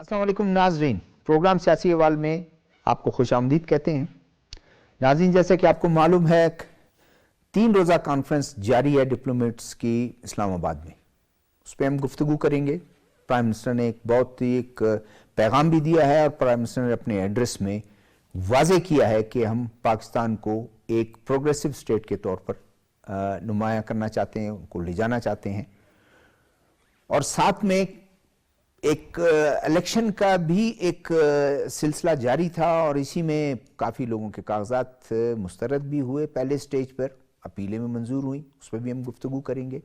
السلام علیکم ناظرین، پروگرام سیاسی احوال میں آپ کو خوش آمدید کہتے ہیں۔ ناظرین، جیسے کہ آپ کو معلوم ہے 3 روزہ کانفرنس جاری ہے ڈپلومیٹس کی اسلام آباد میں، اس پہ ہم گفتگو کریں گے۔ پرائم منسٹر نے ایک پیغام بھی دیا ہے، اور پرائم منسٹر نے اپنے ایڈریس میں واضح کیا ہے کہ ہم پاکستان کو ایک پروگریسو اسٹیٹ کے طور پر نمایاں کرنا چاہتے ہیں، ان کو لے جانا چاہتے ہیں، اور ساتھ میں ایک الیکشن کا بھی ایک سلسلہ جاری تھا، اور اسی میں کافی لوگوں کے کاغذات مسترد بھی ہوئے، پہلے سٹیج پر اپیلیں میں منظور ہوئیں، اس پہ بھی ہم گفتگو کریں گے۔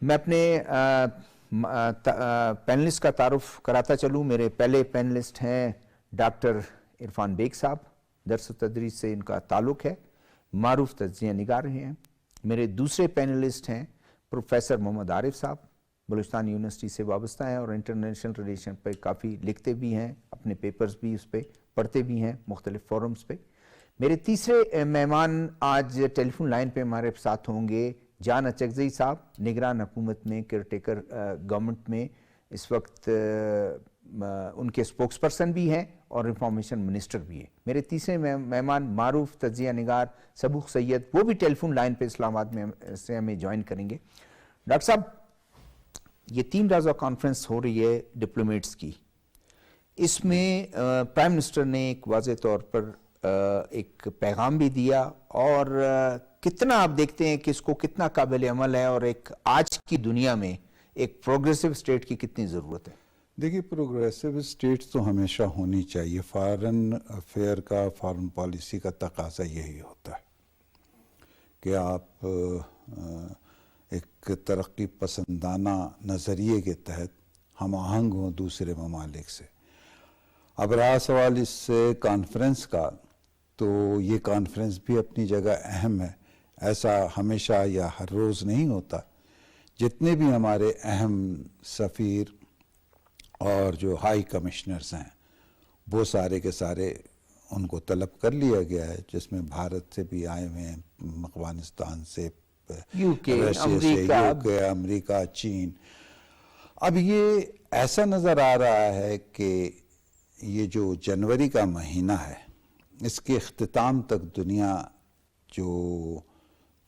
میں اپنے پینلسٹ کا تعارف کراتا چلوں۔ میرے پہلے پینلسٹ ہیں ڈاکٹر عرفان بیگ صاحب، درس و تدریس سے ان کا تعلق ہے، معروف تجزیہ نگار ہیں۔ میرے دوسرے پینلسٹ ہیں پروفیسر محمد عارف صاحب، بلوچستان یونیورسٹی سے وابستہ ہیں اور انٹرنیشنل ریلیشن پہ کافی لکھتے بھی ہیں، اپنے پیپرز بھی اس پہ پڑھتے بھی ہیں مختلف فورمز پہ۔ میرے تیسرے مہمان آج ٹیلی فون لائن پہ ہمارے ساتھ ہوں گے جان اچکزئی صاحب، نگران حکومت میں، کیئر ٹیکر گورنمنٹ میں اس وقت ان کے اسپوکس پرسن بھی ہیں اور انفارمیشن منسٹر بھی ہیں۔ میرے تیسرے مہمان معروف تجزیہ نگار صبوح سید، وہ بھی ٹیلی فون لائن پہ اسلام آباد میں سے ہمیں جوائن کریں گے۔ ڈاکٹر صاحب، یہ 3 روزہ کانفرنس ہو رہی ہے ڈپلومیٹس کی، اس میں پرائم منسٹر نے ایک واضح طور پر ایک پیغام بھی دیا، اور کتنا آپ دیکھتے ہیں کہ اس کو کتنا قابل عمل ہے، اور ایک آج کی دنیا میں ایک پروگریسو اسٹیٹ کی کتنی ضرورت ہے؟ دیکھیے، پروگریسو اسٹیٹس تو ہمیشہ ہونی چاہیے۔ فارن افیئر کا، فارن پالیسی کا تقاضا یہی ہوتا ہے کہ آپ ایک ترقی پسندانہ نظریے کے تحت ہم آہنگ ہوں دوسرے ممالک سے۔ اب رہا سوال اس کانفرنس کا، تو یہ کانفرنس بھی اپنی جگہ اہم ہے، ایسا ہمیشہ یا ہر روز نہیں ہوتا۔ جتنے بھی ہمارے اہم سفیر اور جو ہائی کمشنرز ہیں، وہ سارے کے سارے ان کو طلب کر لیا گیا ہے، جس میں بھارت سے بھی آئے ہوئے ہیں، افغانستان سے، رشیا سے، امریکہ، چین۔ اب یہ ایسا نظر آ رہا ہے کہ یہ جو جنوری کا مہینہ ہے، اس کے اختتام تک دنیا جو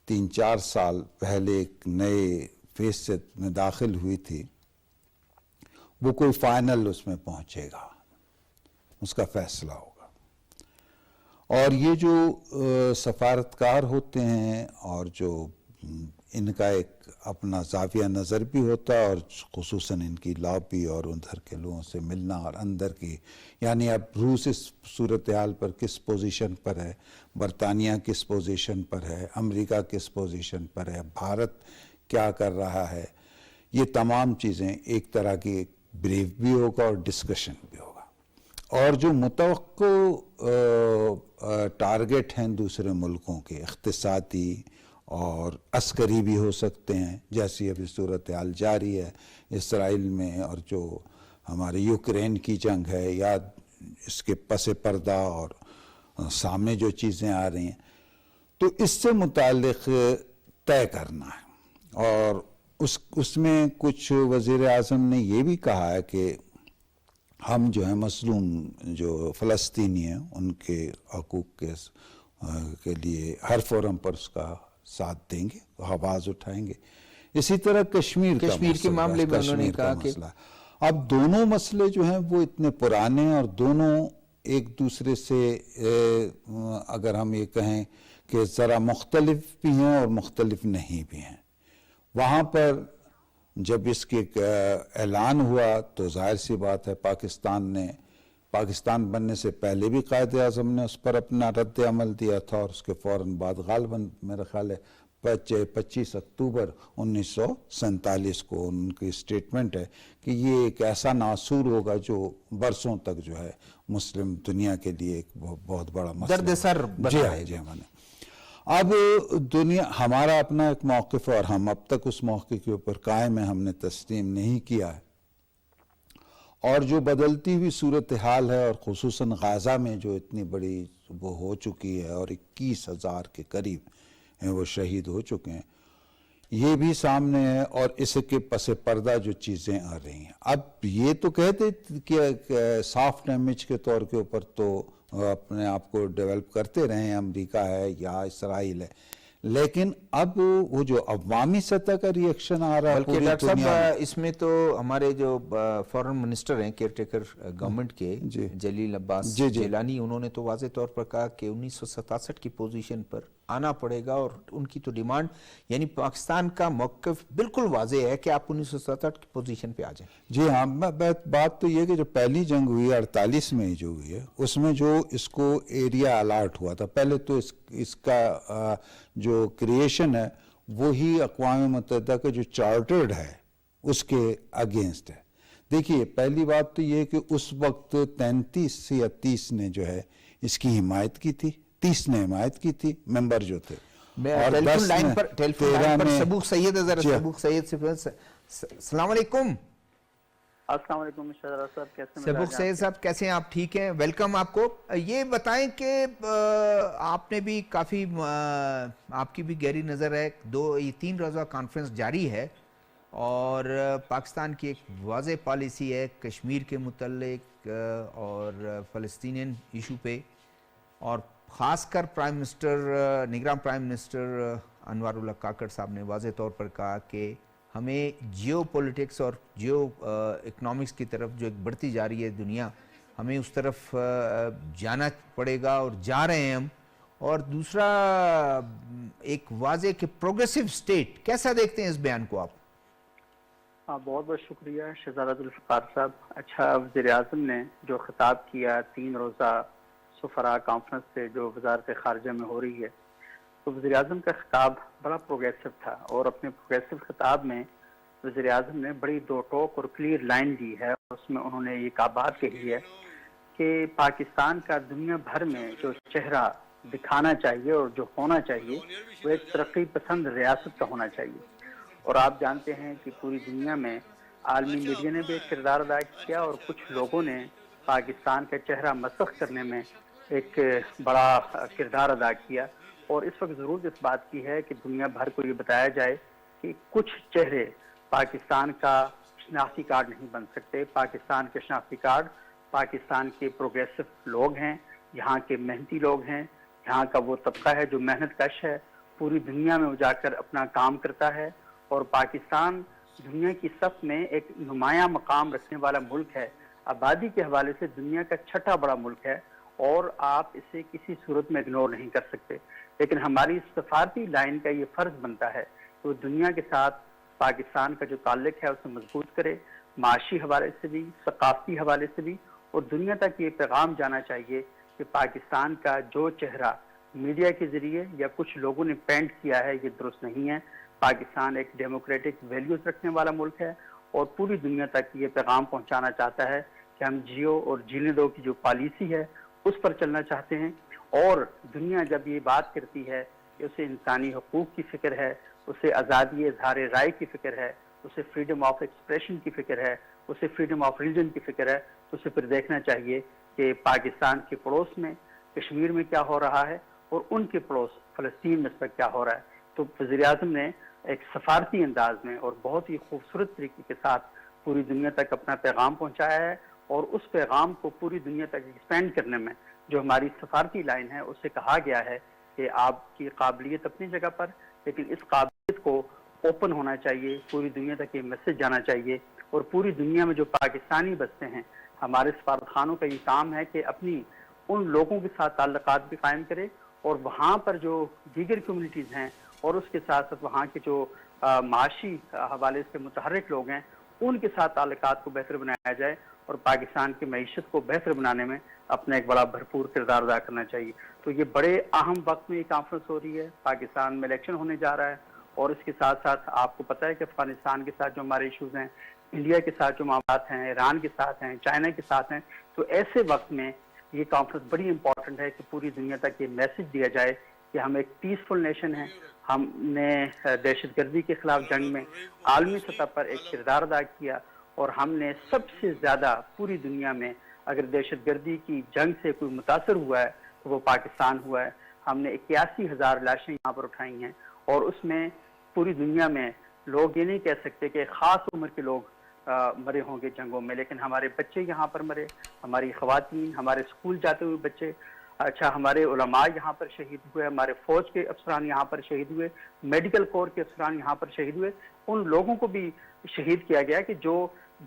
3-4 سال پہلے ایک نئے فیز میں داخل ہوئی تھی، وہ کوئی فائنل اس میں پہنچے گا، اس کا فیصلہ ہوگا۔ اور یہ جو سفارتکار ہوتے ہیں، اور جو ان کا ایک اپنا زاویہ نظر بھی ہوتا ہے، اور خصوصاً ان کی لابی اور ادھر کے لوگوں سے ملنا، اور اندر کی، یعنی اب روس اس صورتحال پر کس پوزیشن پر ہے، برطانیہ کس پوزیشن پر ہے، امریکہ کس پوزیشن پر ہے، بھارت کیا کر رہا ہے، یہ تمام چیزیں ایک طرح کی بریف بھی ہوگا اور ڈسکشن بھی ہوگا۔ اور جو متوقع ٹارگٹ ہیں دوسرے ملکوں کے، اقتصادی اور عسکری بھی ہو سکتے ہیں، جیسی ابھی صورتحال جاری ہے اسرائیل میں، اور جو ہمارے یوکرین کی جنگ ہے، یا اس کے پس پردہ اور سامنے جو چیزیں آ رہی ہیں، تو اس سے متعلق طے کرنا ہے۔ اور اس میں کچھ وزیر اعظم نے یہ بھی کہا ہے کہ ہم جو ہیں مظلوم جو فلسطینی ہیں، ان کے حقوق کے لیے ہر فورم پر اس کا ساتھ دیں گے، آواز اٹھائیں گے۔ اسی طرح کشمیر کے معاملے میں انہوں نے کہا کہ اب دونوں مسئلے جو ہیں وہ اتنے پرانے ہیں، اور دونوں ایک دوسرے سے اگر ہم یہ کہیں کہ ذرا مختلف بھی ہیں اور مختلف نہیں بھی ہیں۔ وہاں پر جب اس کے اعلان ہوا تو ظاہر سی بات ہے، پاکستان بننے سے پہلے بھی قائد اعظم نے اس پر اپنا رد عمل دیا تھا، اور اس کے فوراً بعد غالباً میرا خیال ہے 25 اکتوبر 1947 کو ان کی اسٹیٹمنٹ ہے کہ یہ ایک ایسا ناصور ہوگا جو برسوں تک جو ہے مسلم دنیا کے لیے ایک بہت بڑا مسئلہ درد سر بنائے جی ہاں۔ اب دنیا، ہمارا اپنا ایک موقف ہے، اور ہم اب تک اس موقع کے اوپر قائم ہیں، ہم نے تسلیم نہیں کیا ہے۔ اور جو بدلتی ہوئی صورتحال ہے، اور خصوصاً غزہ میں جو اتنی بڑی وہ ہو چکی ہے، اور 21,000 کے قریب ہیں وہ شہید ہو چکے ہیں، یہ بھی سامنے ہے، اور اس کے پس پردہ جو چیزیں آ رہی ہیں. اب یہ تو کہتے کہ سافٹ امیج کے طور کے اوپر تو اپنے آپ کو ڈیولپ کرتے رہے ہیں، امریکہ ہے یا اسرائیل ہے، لیکن اب وہ جو عوامی سطح کا ریئیکشن آ رہا ہے بلکہ پوری ڈاکٹر دنیا صاحب میں. اس میں تو ہمارے جو فورن منسٹر ہیں کیئر ٹیکر گورنمنٹ کے جلیل عباس جیلانی، انہوں نے تو واضح طور پر کہا کہ 1967 کی پوزیشن پر آنا پڑے گا، اور ان کی تو ڈیمانڈ، یعنی پاکستان کا موقف بالکل واضح ہے کہ آپ 1967 کی پوزیشن پہ آ جائیں. جی ہاں، بات تو یہ کہ جو پہلی جنگ ہوئی 48 میں جو ہوئی ہے، اس میں جو اس کو ایریا الاٹ ہوا تھا، پہلے تو اس کا جو کریشن ہے وہی اقوام متحدہ کا جو چارٹرڈ ہے اس کے اگینسٹ ہے. دیکھیے پہلی بات تو یہ کہ اس وقت 33 یا 30 نے جو ہے اس کی حمایت کی تھی، 30 نے حمایت کی تھی ممبر جو تھے، اور ٹیلیفون لائن پر سبوق سید ہے، سبوق سید سے السلام علیکم. السلام علیکم شہزاد صاحب، کیسے ہیں؟ سبوق سید صاحب کیسے ہیں آپ؟ ٹھیک ہیں، ویلکم آپ کو. یہ بتائیں کہ آپ نے بھی کافی، آپ کی بھی گہری نظر ہے، یہ 3 روزہ کانفرنس جاری ہے، اور پاکستان کی ایک واضح پالیسی ہے کشمیر کے متعلق اور فلسطینین ایشو پہ، اور خاص کر نگراں پرائم منسٹر انوار اللہ کاکڑ صاحب نے واضح طور پر کہا کہ ہمیں جیو پولیٹکس اور جیو اکنامکس کی طرف جو ایک بڑھتی جا رہی ہے دنیا، ہمیں اس طرف جانا پڑے گا، اور جا رہے ہیں ہم. اور دوسرا ایک واضح کہ پروگریسو سٹیٹ، کیسا دیکھتے ہیں اس بیان کو آپ؟ بہت بہت شکریہ شہزاد عبدالفقار صاحب. اچھا، وزیر اعظم نے جو خطاب کیا 3 روزہ سفراء کانفرنس سے جو وزارت خارجہ میں ہو رہی ہے، تو وزیر اعظم کا خطاب بڑا پروگریسو تھا، اور اپنے پروگریسو خطاب میں وزیر اعظم نے بڑی دو ٹوک اور کلیئر لائن دی ہے. اس میں انہوں نے یہ بات کہی ہے کہ پاکستان کا دنیا بھر میں جو چہرہ دکھانا چاہیے اور جو ہونا چاہیے وہ ایک ترقی پسند ریاست کا ہونا چاہیے. اور آپ جانتے ہیں کہ پوری دنیا میں عالمی میڈیا نے بھی ایک کردار ادا کیا، اور کچھ لوگوں نے پاکستان کا چہرہ مسخ کرنے میں ایک بڑا کردار ادا کیا. اور اس وقت ضرورت اس بات کی ہے کہ دنیا بھر کو یہ بتایا جائے کہ کچھ چہرے پاکستان کا شناختی کارڈ نہیں بن سکتے. پاکستان کے شناختی کارڈ پاکستان کے پروگریسو لوگ ہیں، یہاں کے محنتی لوگ ہیں، یہاں کا وہ طبقہ ہے جو محنت کش ہے، پوری دنیا میں وہ جا کر اپنا کام کرتا ہے. اور پاکستان دنیا کی صف میں ایک نمایاں مقام رکھنے والا ملک ہے، آبادی کے حوالے سے دنیا کا 6واں بڑا ملک ہے، اور آپ اسے کسی صورت میں اگنور نہیں کر سکتے. لیکن ہماری سفارتی لائن کا یہ فرض بنتا ہے کہ وہ دنیا کے ساتھ پاکستان کا جو تعلق ہے اسے مضبوط کرے، معاشی حوالے سے بھی، ثقافتی حوالے سے بھی. اور دنیا تک یہ پیغام جانا چاہیے کہ پاکستان کا جو چہرہ میڈیا کے ذریعے یا کچھ لوگوں نے پینٹ کیا ہے یہ درست نہیں ہے. پاکستان ایک ڈیموکریٹک ویلیوز رکھنے والا ملک ہے، اور پوری دنیا تک یہ پیغام پہنچانا چاہتا ہے کہ ہم جیو اور جینے دو کی جو پالیسی ہے اس پر چلنا چاہتے ہیں. اور دنیا جب یہ بات کرتی ہے کہ اسے انسانی حقوق کی فکر ہے، اسے آزادی اظہار رائے کی فکر ہے، اسے فریڈم آف ایکسپریشن کی فکر ہے، اسے فریڈم آف ریلیجن کی فکر ہے، تو اسے پھر دیکھنا چاہیے کہ پاکستان کے پڑوس میں کشمیر میں کیا ہو رہا ہے، اور ان کے پڑوس فلسطین میں اس پر کیا ہو رہا ہے. تو وزیر اعظم نے ایک سفارتی انداز میں اور بہت ہی خوبصورت طریقے کے ساتھ پوری دنیا تک اپنا پیغام پہنچایا ہے، اور اس پیغام کو پوری دنیا تک ایکسپینڈ کرنے میں جو ہماری سفارتی لائن ہے اس سے کہا گیا ہے کہ آپ کی قابلیت اپنی جگہ پر، لیکن اس قابلیت کو اوپن ہونا چاہیے، پوری دنیا تک یہ میسج جانا چاہیے. اور پوری دنیا میں جو پاکستانی بستے ہیں، ہمارے سفارت خانوں کا یہ کام ہے کہ اپنی ان لوگوں کے ساتھ تعلقات بھی قائم کرے، اور وہاں پر جو دیگر کمیونٹیز ہیں اور اس کے ساتھ ساتھ وہاں کے جو معاشی حوالے سے متحرک لوگ ہیں ان کے ساتھ تعلقات کو بہتر بنایا جائے، اور پاکستان کی معیشت کو بہتر بنانے میں اپنا ایک بڑا بھرپور کردار ادا کرنا چاہیے. تو یہ بڑے اہم وقت میں یہ کانفرنس ہو رہی ہے. پاکستان میں الیکشن ہونے جا رہا ہے، اور اس کے ساتھ ساتھ آپ کو پتہ ہے کہ افغانستان کے ساتھ جو ہمارے ایشوز ہیں، انڈیا کے ساتھ جو معاملات ہیں، ایران کے ساتھ ہیں، چائنا کے ساتھ ہیں. تو ایسے وقت میں یہ کانفرنس بڑی امپورٹنٹ ہے کہ پوری دنیا تک یہ میسج دیا جائے کہ ہم ایک پیسفل نیشن ہیں. ہم نے دہشت گردی کے خلاف جنگ میں عالمی سطح پر ایک کردار ادا کیا، اور ہم نے سب سے زیادہ پوری دنیا میں اگر دہشت گردی کی جنگ سے کوئی متاثر ہوا ہے تو وہ پاکستان ہوا ہے. ہم نے 81,000 لاشیں یہاں پر اٹھائی ہیں، اور اس میں پوری دنیا میں لوگ یہ نہیں کہہ سکتے کہ خاص عمر کے لوگ مرے ہوں گے جنگوں میں، لیکن ہمارے بچے یہاں پر مرے، ہماری خواتین، ہمارے اسکول جاتے ہوئے بچے، اچھا ہمارے علماء یہاں پر شہید ہوئے، ہمارے فوج کے افسران یہاں پر شہید ہوئے، میڈیکل کور کے افسران یہاں پر شہید ہوئے. ان لوگوں کو بھی شہید کیا گیا کہ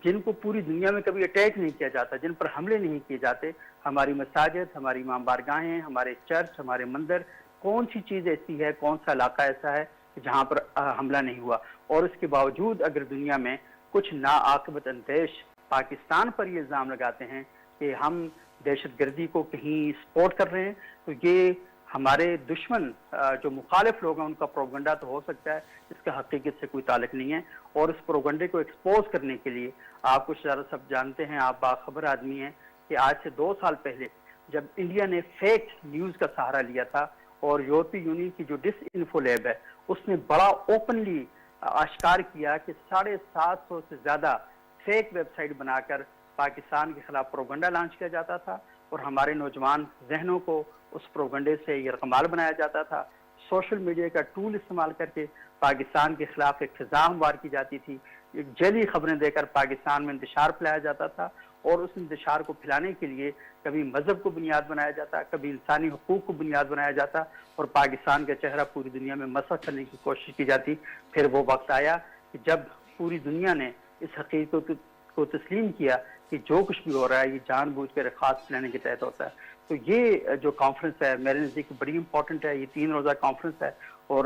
جن کو پوری دنیا میں کبھی اٹیک نہیں کیا جاتا، جن پر حملے نہیں کیے جاتے. ہماری مساجد، ہماری امام بارگاہیں، ہمارے چرچ، ہمارے مندر، کون سی چیز ایسی ہے، کون سا علاقہ ایسا ہے جہاں پر حملہ نہیں ہوا؟ اور اس کے باوجود اگر دنیا میں کچھ ناعاقبت اندیش پاکستان پر یہ الزام لگاتے ہیں کہ ہم دہشت گردی کو کہیں سپورٹ کر رہے ہیں، تو یہ ہمارے دشمن جو مخالف لوگ ہیں ان کا پروپیگنڈا تو ہو سکتا ہے، اس کا حقیقت سے کوئی تعلق نہیں ہے. اور اس پروپیگنڈے کو ایکسپوز کرنے کے لیے آپ کچھ زیادہ سب جانتے ہیں، آپ باخبر آدمی ہیں کہ آج سے 2 سال پہلے جب انڈیا نے فیک نیوز کا سہارا لیا تھا اور یورپی یونین کی جو ڈس انفو لیب ہے اس نے بڑا اوپنلی آشکار کیا کہ 750 سے زیادہ فیک ویب سائٹ بنا کر پاکستان کے خلاف پروپیگنڈا لانچ کیا جاتا تھا اور ہمارے نوجوان ذہنوں کو اس پروپیگنڈے سے یرغمال بنایا جاتا تھا. سوشل میڈیا کا ٹول استعمال کر کے پاکستان کے خلاف ایک فضا ہموار کی جاتی تھی، ایک جعلی خبریں دے کر پاکستان میں انتشار پھیلایا جاتا تھا اور اس انتشار کو پھیلانے کے لیے کبھی مذہب کو بنیاد بنایا جاتا، کبھی انسانی حقوق کو بنیاد بنایا جاتا اور پاکستان کا چہرہ پوری دنیا میں مسخ کرنے کی کوشش کی جاتی. پھر وہ وقت آیا کہ جب پوری دنیا نے اس حقیقت کو تسلیم کیا کہ جو کچھ بھی ہو رہا ہے یہ جان بوجھ کر خاص پلانے کے تحت ہوتا ہے. تو یہ جو کانفرنس ہے میرے نزدیک بڑی امپورٹنٹ ہے، یہ 3 روزہ کانفرنس ہے اور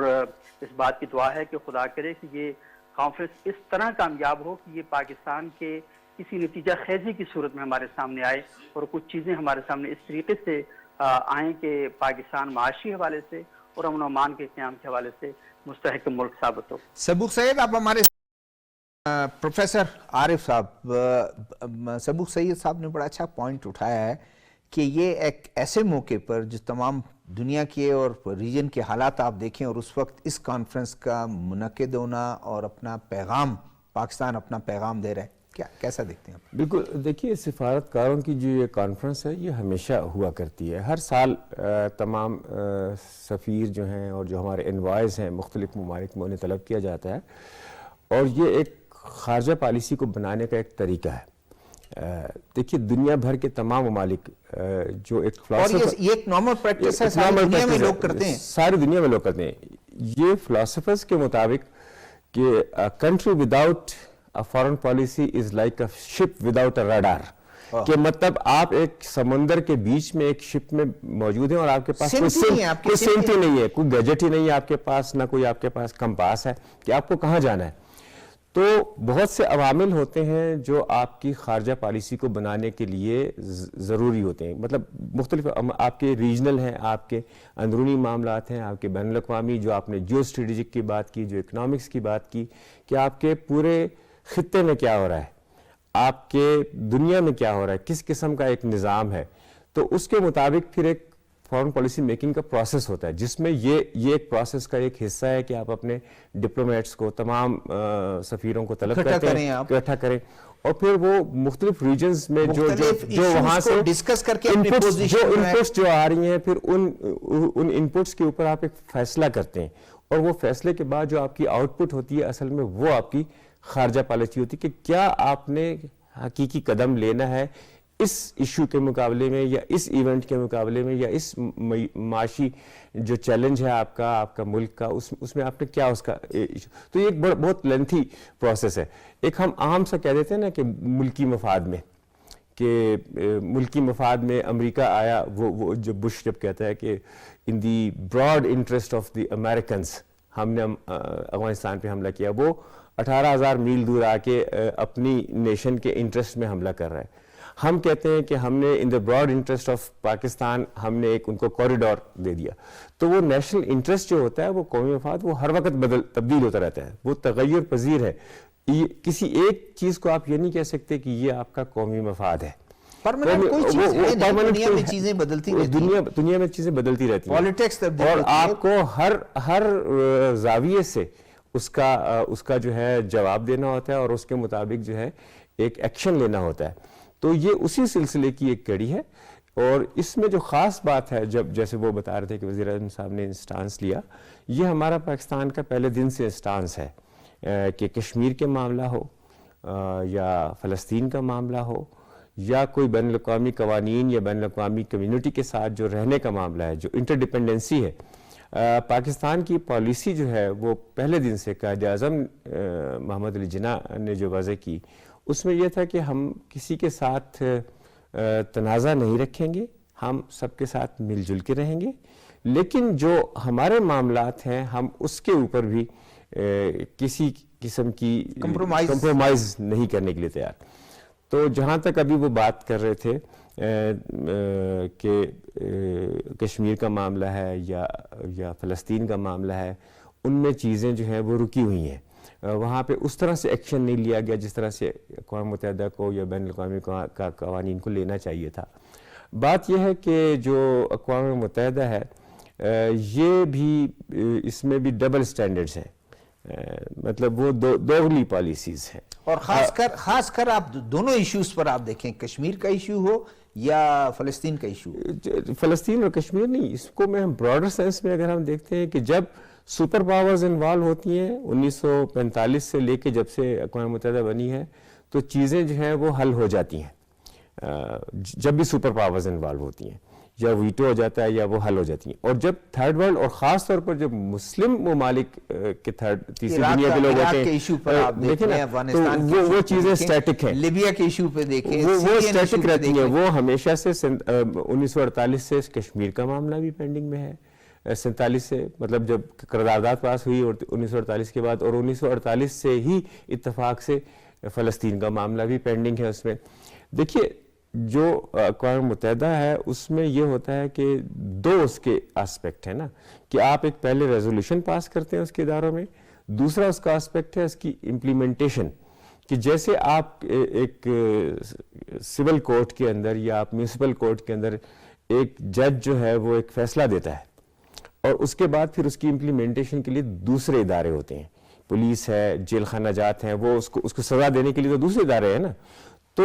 اس بات کی دعا ہے کہ خدا کرے کہ یہ کانفرنس اس طرح کامیاب ہو کہ یہ پاکستان کے کسی نتیجہ خیزی کی صورت میں ہمارے سامنے آئے اور کچھ چیزیں ہمارے سامنے اس طریقے سے آئیں کہ پاکستان معاشی حوالے سے اور امن و امان کے قیام کے حوالے سے مستحکم ملک ثابت ہو. سبوق سید، آپ ہمارے پروفیسر عارف صاحب، سبوق سید صاحب نے بڑا اچھا پوائنٹ اٹھایا ہے کہ یہ ایک ایسے موقع پر جس تمام دنیا کے اور ریجن کے حالات آپ دیکھیں اور اس وقت اس کانفرنس کا منعقد ہونا اور اپنا پیغام، پاکستان اپنا پیغام دے رہا ہے، کیسا دیکھتے ہیں آپ؟ بالکل، دیکھیے سفارتکاروں کی جو یہ کانفرنس ہے یہ ہمیشہ ہوا کرتی ہے. ہر سال تمام سفیر جو ہیں اور جو ہمارے انوائز ہیں مختلف ممالک میں انہیں طلب کیا جاتا ہے اور یہ ایک خارجہ پالیسی کو بنانے کا ایک طریقہ ہے. دیکھیے دنیا بھر کے تمام ممالک جو ایک اور یہ ایک نارمل پریکٹس ہے، ساری دنیا میں لوگ کرتے ہیں، ساری دنیا میں لوگ کرتے ہیں. یہ فلاسفرز کے مطابق کہ country without foreign policy is like a ship without a radar, کہ مطلب آپ ایک سمندر کے بیچ میں ایک شپ میں موجود ہیں اور آپ کے پاس کوئی سمتی نہیں ہے، کوئی گیجٹ ہی نہیں ہے آپ کے پاس، نہ کوئی آپ کے پاس کمپاس ہے کہ آپ کو کہاں جانا ہے. تو بہت سے عوامل ہوتے ہیں جو آپ کی خارجہ پالیسی کو بنانے کے لیے ضروری ہوتے ہیں. مطلب مختلف آپ کے ریجنل ہیں، آپ کے اندرونی معاملات ہیں، آپ کے بین الاقوامی، جو آپ نے جیو اسٹریٹجک کی بات کی، جو اکنامکس کی بات کی، کہ آپ کے پورے خطے میں کیا ہو رہا ہے، آپ کے دنیا میں کیا ہو رہا ہے، کس قسم کا ایک نظام ہے. تو اس کے مطابق پھر ایک فارن پالیسی میکنگ کا پروسیس ہوتا ہے جس میں یہ ایک پروسیس کا ایک حصہ ہے کہ آپ اپنے ڈپلومیٹس کو، تمام سفیروں کو طلب کرتے ہیں، اکٹھا کریں اور پھر وہ مختلف ریجنز میں جو وہاں سے ڈسکس کر کے جو انپٹس جو آ رہی ہیں پھر ان انپٹس کے اوپر آپ ایک فیصلہ کرتے ہیں اور وہ فیصلے کے بعد جو آپ کی آؤٹ پٹ ہوتی ہے اصل میں وہ آپ کی خارجہ پالیسی ہوتی ہے کہ کیا آپ نے حقیقی قدم لینا ہے اس ایشو کے مقابلے میں یا اس ایونٹ کے مقابلے میں یا اس معاشی جو چیلنج ہے آپ کا ملک کا، اس میں آپ نے کیا اس کا ایشو. تو یہ ایک بہت لینتھی پروسیس ہے. ایک ہم عام سا کہہ دیتے ہیں نا کہ ملکی مفاد میں، کہ ملکی مفاد میں امریکہ آیا، وہ جو بش جب کہتا ہے کہ in the broad interest of the Americans ہم نے افغانستان پہ حملہ کیا، وہ 18,000 میل دور آ کے اپنی نیشن کے انٹرسٹ میں حملہ کر رہا ہے. ہم کہتے ہیں کہ ہم نے in the broad interest of Pakistan ہم نے ایک ان کو کوریڈور دے دیا. تو وہ نیشنل انٹرسٹ جو ہوتا ہے، وہ قومی مفاد، وہ ہر وقت تبدیل ہوتا رہتا ہے، وہ تغیر پذیر ہے. کسی ایک چیز کو آپ یہ نہیں کہہ سکتے کہ یہ آپ کا قومی مفاد ہے. دنیا میں چیزیں بدلتی رہتی ہیں اور آپ کو ہر زاویے سے اس کا جو ہے جواب دینا ہوتا ہے اور اس کے مطابق جو ہے ایک ایکشن لینا ہوتا ہے. تو یہ اسی سلسلے کی ایک کڑی ہے. اور اس میں جو خاص بات ہے، جب جیسے وہ بتا رہے تھے کہ وزیر اعظم صاحب نے اسٹانس لیا، یہ ہمارا پاکستان کا پہلے دن سے اسٹانس ہے کہ کشمیر کے معاملہ ہو یا فلسطین کا معاملہ ہو یا کوئی بین الاقوامی قوانین یا بین الاقوامی کمیونٹی کے ساتھ جو رہنے کا معاملہ ہے، جو انٹر ڈپینڈنسی ہے، پاکستان کی پالیسی جو ہے وہ پہلے دن سے قائد اعظم محمد علی جناح نے جو واضح کی، اس میں یہ تھا کہ ہم کسی کے ساتھ تنازع نہیں رکھیں گے، ہم سب کے ساتھ مل جل کے رہیں گے، لیکن جو ہمارے معاملات ہیں ہم اس کے اوپر بھی کسی قسم کی کمپرومائز نہیں کرنے کے لیے تیار۔ تو جہاں تک ابھی وہ بات کر رہے تھے کہ کشمیر کا معاملہ ہے یا فلسطین کا معاملہ ہے، ان میں چیزیں جو ہیں وہ رکی ہوئی ہیں، وہاں پہ اس طرح سے ایکشن نہیں لیا گیا جس طرح سے اقوام متحدہ کو یا بین الاقوامی قوانین کو لینا چاہیے تھا۔ بات یہ ہے کہ جو اقوام متحدہ ہے یہ بھی اس میں بھی ڈبل سٹینڈرڈز ہیں، مطلب وہ دوغلی پالیسیز ہیں، اور خاص کر آپ دونوں ایشوز پر آپ دیکھیں، کشمیر کا ایشو ہو یا فلسطین کا ایشو۔ فلسطین اور کشمیر نہیں، اس کو میں براڈر سینس میں اگر ہم دیکھتے ہیں کہ جب سپر پاورز انوالو ہوتی ہیں 1945 سے لے کے جب سے اقوام متحدہ بنی ہے، تو چیزیں جو ہیں وہ حل ہو جاتی ہیں، جب بھی سپر پاورز انوالو ہوتی ہیں یا ویٹو ہو جاتا ہے یا وہ حل ہو جاتی ہیں۔ اور جب تھرڈ ورلڈ اور خاص طور پر جب مسلم ممالک کے تیسری دنیا کے لوگ ہوتے ہیں، وہ چیزیں سٹیٹک ہیں، لیبیا کے ایشو پہ دیکھیں وہ سٹیٹک رہتی ہیں، وہ ہمیشہ سے 1948 سے کشمیر کا معاملہ بھی پینڈنگ میں ہے، 47 سے مطلب جب قرارداد پاس ہوئی اور 1948 کے بعد، اور 1948 سے ہی اتفاق سے فلسطین کا معاملہ بھی پینڈنگ ہے۔ اس میں دیکھیے جو اقوام متحدہ ہے اس میں یہ ہوتا ہے کہ دو اس کے آسپیکٹ ہیں نا، کہ آپ ایک پہلے ریزولوشن پاس کرتے ہیں اس کے اداروں میں، دوسرا اس کا آسپیکٹ ہے اس کی امپلیمنٹیشن، کہ جیسے آپ ایک سول کورٹ کے اندر یا آپ میونسپل کورٹ کے اندر ایک جج جو ہے وہ ایک فیصلہ دیتا ہے اور اس کے بعد پھر اس کی امپلیمنٹیشن کے لیے دوسرے ادارے ہوتے ہیں، پولیس ہے، جیل خانہ جات ہیں، وہ اس کو سزا دینے کے لیے تو دوسرے ادارے ہیں نا۔ تو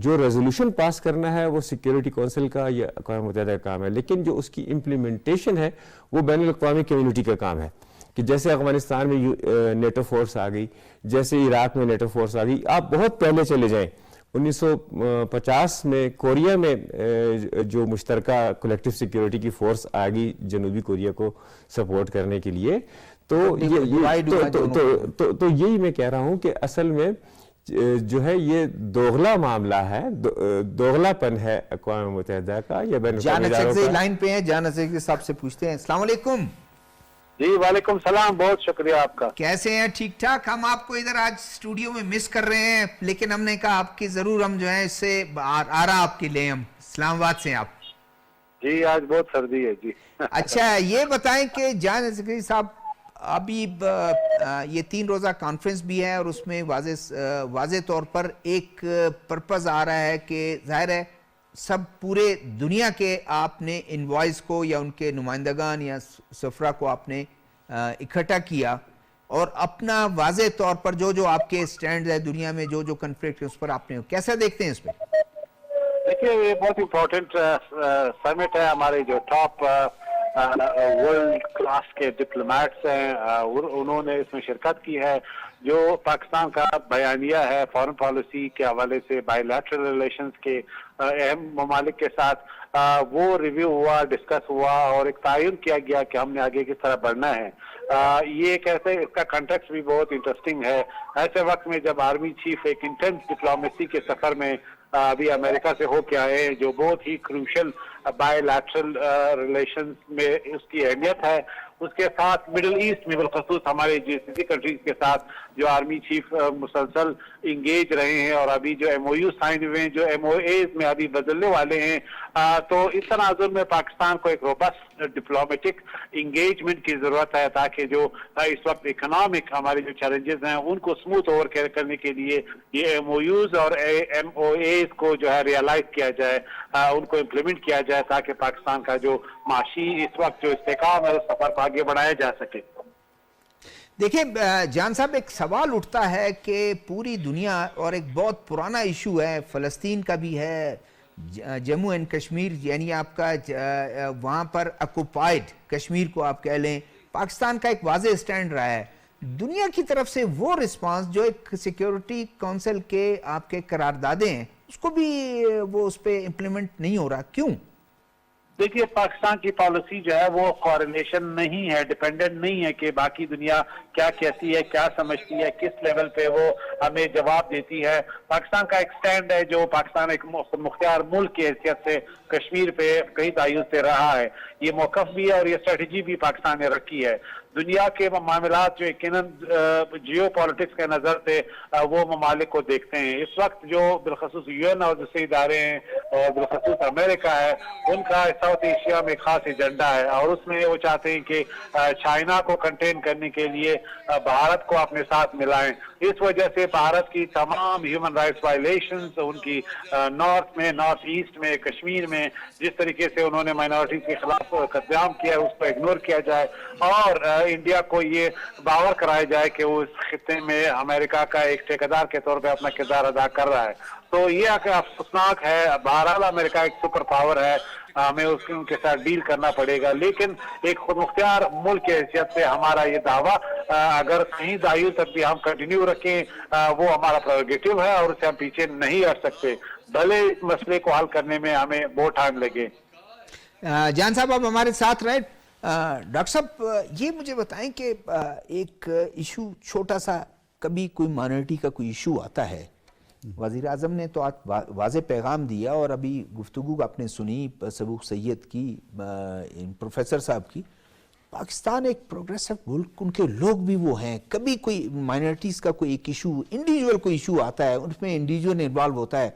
جو ریزولوشن پاس کرنا ہے وہ سیکیورٹی کونسل کا یا اقوام متحدہ کا کام ہے، لیکن جو اس کی امپلیمنٹیشن ہے وہ بین الاقوامی کمیونٹی کا کام ہے، کہ جیسے افغانستان میں نیٹو فورس آ گئی، جیسے عراق میں نیٹو فورس آ گئی، آپ بہت پہلے چلے جائیں 1950 میں کوریا میں جو مشترکہ کولیکٹیو سیکیورٹی کی فورس آ گئی جنوبی کوریا کو سپورٹ کرنے کے لیے، تو یہی میں کہہ رہا ہوں کہ اصل میں جو ہے یہ دوغلا معاملہ ہے، دوغلا پن ہے اقوام متحدہ کا یا بین الاقوامی اداروں کا۔ لائن پہ ہیں، جان سیکرٹری صاحب سے پوچھتے ہیں۔ السلام علیکم۔ جی وعلیکم السلام، بہت شکریہ آپ کا۔ کیسے ہیں؟ ٹھیک ٹھاک۔ ہم آپ کو ادھر آج اسٹوڈیو میں مس کر رہے ہیں، لیکن ہم نے کہا آپ کی ضرور ہم جو ہے اس سے آرا آپ کے لیں۔ ہم اسلام آباد سے آپ؟ جی آج بہت سردی ہے جی۔ اچھا یہ بتائیں کہ جان سیکرٹری صاحب ابھی یہ 3 روزہ کانفرنس بھی ہے اور اس میں واضح طور پر ایک پرپز آ رہا ہے کہ ظاہر ہے سب پورے دنیا کے آپ نے انوائس کو یا ان کے نمائندگان یا سفرا کو آپ نے اکٹھا کیا اور اپنا واضح طور پر جو آپ کے سٹینڈ ہے دنیا میں جو کنفلکٹ ہے اس پر آپ نے کیسا دیکھتے ہیں اس پہ؟ دیکھیے یہ بہت امپورٹنٹ سمٹ ہے، ہمارے جو ٹاپ ورلڈ کلاس کے ڈپلومیٹس ہیں انہوں نے اس میں شرکت کی ہے۔ جو پاکستان کا بیانیہ ہے فارن پالیسی کے حوالے سے بائی لیٹرل ریلیشنز کے اہم ممالک کے ساتھ، وہ ریویو ہوا، ڈسکس ہوا اور ایک تعین کیا گیا کہ ہم نے آگے کس طرح بڑھنا ہے۔ یہ کیسے اس کا کنٹیکسٹ بھی بہت انٹرسٹنگ ہے، ایسے وقت میں جب آرمی چیف ایک انٹینس ڈپلومیسی کے سفر میں ابھی امریکہ سے ہو کے آئے ہیں، جو بہت ہی کروشل بائی لیٹرل ریلیشنز میں اس کی اہمیت ہے، اس کے ساتھ مڈل ایسٹ میں بالخصوص ہمارے GCC کنٹریز کے ساتھ جو آرمی چیف مسلسل انگیج رہے ہیں اور ابھی جو MOU سائن ہوئے ہیں، جو MOAs میں ابھی بدلنے والے ہیں، تو اس تناظر میں پاکستان کو ایک روبسٹ ڈپلومیٹک انگیجمنٹ کی ضرورت ہے تاکہ جو اس وقت اکنامک ہمارے جو چیلنجز ہیں ان کو سموتھ اوور کرنے کے لیے یہ MOUs اور MOAs کو جو ہے ریئلائز کیا جائے، ان کو امپلیمنٹ کیا جائے تاکہ پاکستان کا جو معاشی اس وقت جو استحکام ہے اس سفر کو آگے بڑھایا جا سکے۔ دیکھیں جان صاحب ایک سوال اٹھتا ہے کہ پوری دنیا اور ایک بہت پرانا ایشو ہے، فلسطین کا بھی ہے، جموں اینڈ کشمیر یعنی آپ کا وہاں پر اکوپائڈ کشمیر کو آپ کہہ لیں، پاکستان کا ایک واضح سٹینڈ رہا ہے. دنیا کی طرف سے وہ رسپانس جو ایک سیکیورٹی کونسل کے آپ کے قراردادیں ہیں اس کو بھی وہ اس پہ امپلیمنٹ نہیں ہو رہا، کیوں؟ دیکھیے پاکستان کی پالیسی جو ہے وہ کوارڈینیشن نہیں ہے، ڈیپینڈنٹ نہیں ہے کہ باقی دنیا کیا کہتی ہے، کیا سمجھتی ہے، کس لیول پہ وہ ہمیں جواب دیتی ہے. پاکستان کا ایک سٹینڈ ہے جو پاکستان ایک مختار ملک کی حیثیت سے کشمیر پہ کئی دہائیوں سے رہا ہے. یہ موقف بھی ہے اور یہ اسٹریٹجی بھی پاکستان نے رکھی ہے. دنیا کے معاملات جو یقیناً جیو پالیٹکس کے نظر سے وہ ممالک کو دیکھتے ہیں. اس وقت جو بالخصوص یو این اور دوسرے ادارے ہیں اور بالخصوص امریکہ ہے، ان کا ساؤتھ ایشیا میں خاص ایجنڈا ہے اور اس میں وہ چاہتے ہیں کہ چائنا کو کنٹین کرنے کے لیے بھارت کو اپنے ساتھ ملائیں. اس وجہ سے بھارت کی تمام ہیومن رائٹس وائلیشنز، ان کی نارتھ میں، نارتھ ایسٹ میں، کشمیر میں جس طریقے سے انہوں نے مائنورٹیز کے خلاف قتل عام کیا ہے اس کو اگنور کیا جائے اور انڈیا کو یہ باور کرایا جائے کہ وہ اس خطے میں امریکہ کا ایک ٹھیکیدار کے طور پہ اپنا کردار ادا کر رہا ہے. تو یہ افسوسناک ہے. بہرحال امریکہ ایک سپر پاور ہے، ہمیں ان کے ساتھ ڈیل کرنا پڑے گا، لیکن ایک خود مختار ملک کی حیثیت سے ہمارا یہ دعویٰ اگر کہیں دہائیوں تک بھی ہم کنٹینیو رکھیں وہ ہمارا پریروگیٹو ہے اور اسے ہم پیچھے نہیں ہٹ سکتے، بھلے اس مسئلے کو حل کرنے میں ہمیں بہت ٹائم لگے. جان صاحب آپ ہمارے ساتھ رہیں. ڈاکٹر صاحب یہ مجھے بتائیں کہ ایک ایشو چھوٹا سا کبھی کوئی مائنورٹی کا کوئی ایشو آتا ہے، وزیر اعظم نے تو واضح پیغام دیا اور ابھی گفتگو آپ نے سنی سبوق سید کی، پروفیسر صاحب کی. پاکستان ایک پروگریسو ملک، ان کے لوگ بھی وہ ہیں، کبھی کوئی مائنورٹیز کا کوئی ایک ایشو، انڈیویجول کوئی ایشو آتا ہے اس میں انڈیویجول انوالو ہوتا ہے،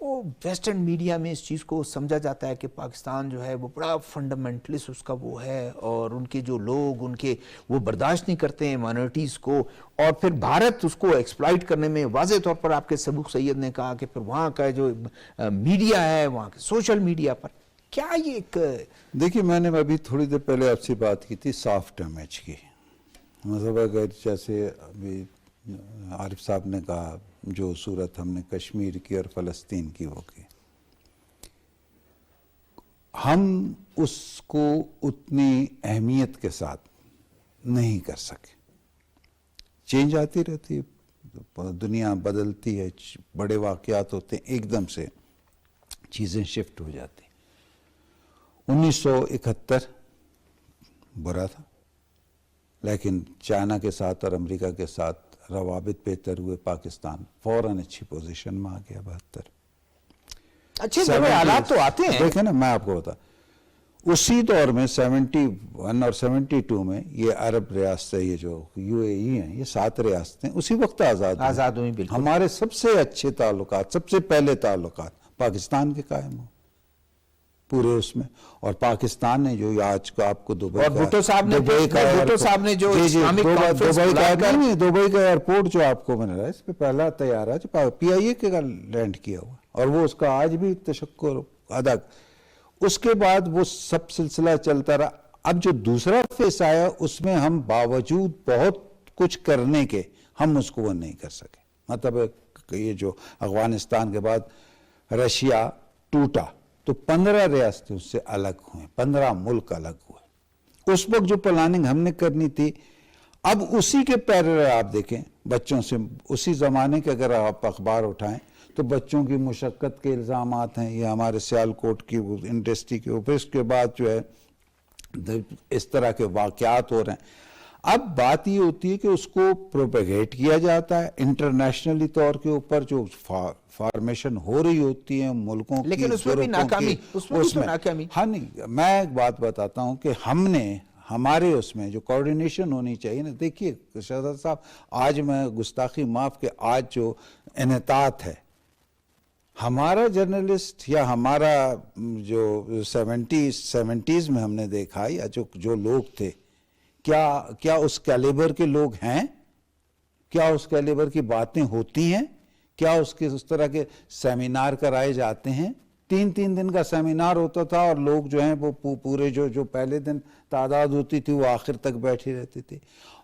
وہ ویسٹرن میڈیا میں اس چیز کو سمجھا جاتا ہے کہ پاکستان جو ہے وہ بڑا فنڈامنٹلسٹ اس کا وہ ہے اور ان کے جو لوگ ان کے وہ برداشت نہیں کرتے ہیں مائنورٹیز کو، اور پھر بھارت اس کو ایکسپلائٹ کرنے میں واضح طور پر آپ کے سبوق سید نے کہا کہ پھر وہاں کا جو میڈیا ہے وہاں کے سوشل میڈیا پر کیا یہ ایک دیکھیے میں نے ابھی تھوڑی دیر پہلے آپ سے بات کی تھی سافٹ امیج کی، مطلب اگر جیسے ابھی عارف صاحب نے کہا جو صورت ہم نے کشمیر کی اور فلسطین کی وہ کی، ہم اس کو اتنی اہمیت کے ساتھ نہیں کر سکے. چینج آتی رہتی ہے، دنیا بدلتی ہے، بڑے واقعات ہوتے ہیں، ایک دم سے چیزیں شفٹ ہو جاتی. 1971 برا تھا لیکن چائنا کے ساتھ اور امریکہ کے ساتھ روابط بہتر ہوئے، پاکستان فوراً اچھی پوزیشن میں آ گیا. 72 اچھے بڑے حالات تو آتے ہیں. دیکھیں نا میں آپ کو بتا اسی دور میں 71 اور 72 میں یہ عرب ریاستیں، یہ جو یو اے ای ہیں، یہ 7 ریاستیں اسی وقت آزاد ہوئی. بالکل ہمارے سب سے اچھے تعلقات، سب سے پہلے تعلقات پاکستان کے قائم ہو پورے اس میں، اور پاکستان نے جو آج کو آپ کو اور بھٹو صاحب نے جو دبئی کا ایئرپورٹ جو آپ کو بن رہا ہے، اس پہ پہلا طیارہ جو پی آئی اے کے لینڈ کیا ہوا اور وہ اس کا آج بھی تشکر ادا. اس کے بعد وہ سب سلسلہ چلتا رہا. اب جو دوسرا فیس آیا اس میں ہم باوجود بہت کچھ کرنے کے ہم اس کو وہ نہیں کر سکے. مطلب یہ جو افغانستان کے بعد رشیا ٹوٹا تو 15 ریاستیں اس سے الگ ہوئیں، 15 ملک الگ ہوئے. اس وقت جو پلاننگ ہم نے کرنی تھی، اب اسی کے پیرے آپ دیکھیں بچوں سے، اسی زمانے کے اگر آپ اخبار اٹھائیں تو بچوں کی مشقت کے الزامات ہیں، یہ ہمارے سیالکوٹ کی انڈسٹری کے اوپر، اس کے بعد جو ہے اس طرح کے واقعات ہو رہے ہیں. اب بات یہ ہوتی ہے کہ اس کو پروپیگیٹ کیا جاتا ہے انٹرنیشنلی طور کے اوپر، جو فارمیشن ہو رہی ہوتی ہے ملکوں کی، لیکن اس میں بھی ناکامی، ہاں نہیں، میں ایک بات بتاتا ہوں کہ ہم نے ہمارے اس میں جو کوارڈینیشن ہونی چاہیے نا. دیکھیے شہزاد صاحب، آج میں گستاخی معاف کہ آج جو انعطاط ہے، ہمارا جرنلسٹ یا ہمارا جو 70s میں ہم نے دیکھا یا جو لوگ تھے، کیا اس کیلیبر کے لوگ ہیں؟ کیا اس کیلیبر کی باتیں ہوتی ہیں؟ کیا اس طرح کے سیمینار کرائے جاتے ہیں؟ 3 دن کا سیمینار ہوتا تھا اور لوگ جو ہیں وہ پورے جو پہلے دن تعداد ہوتی تھی وہ آخر تک بیٹھی رہتی تھی.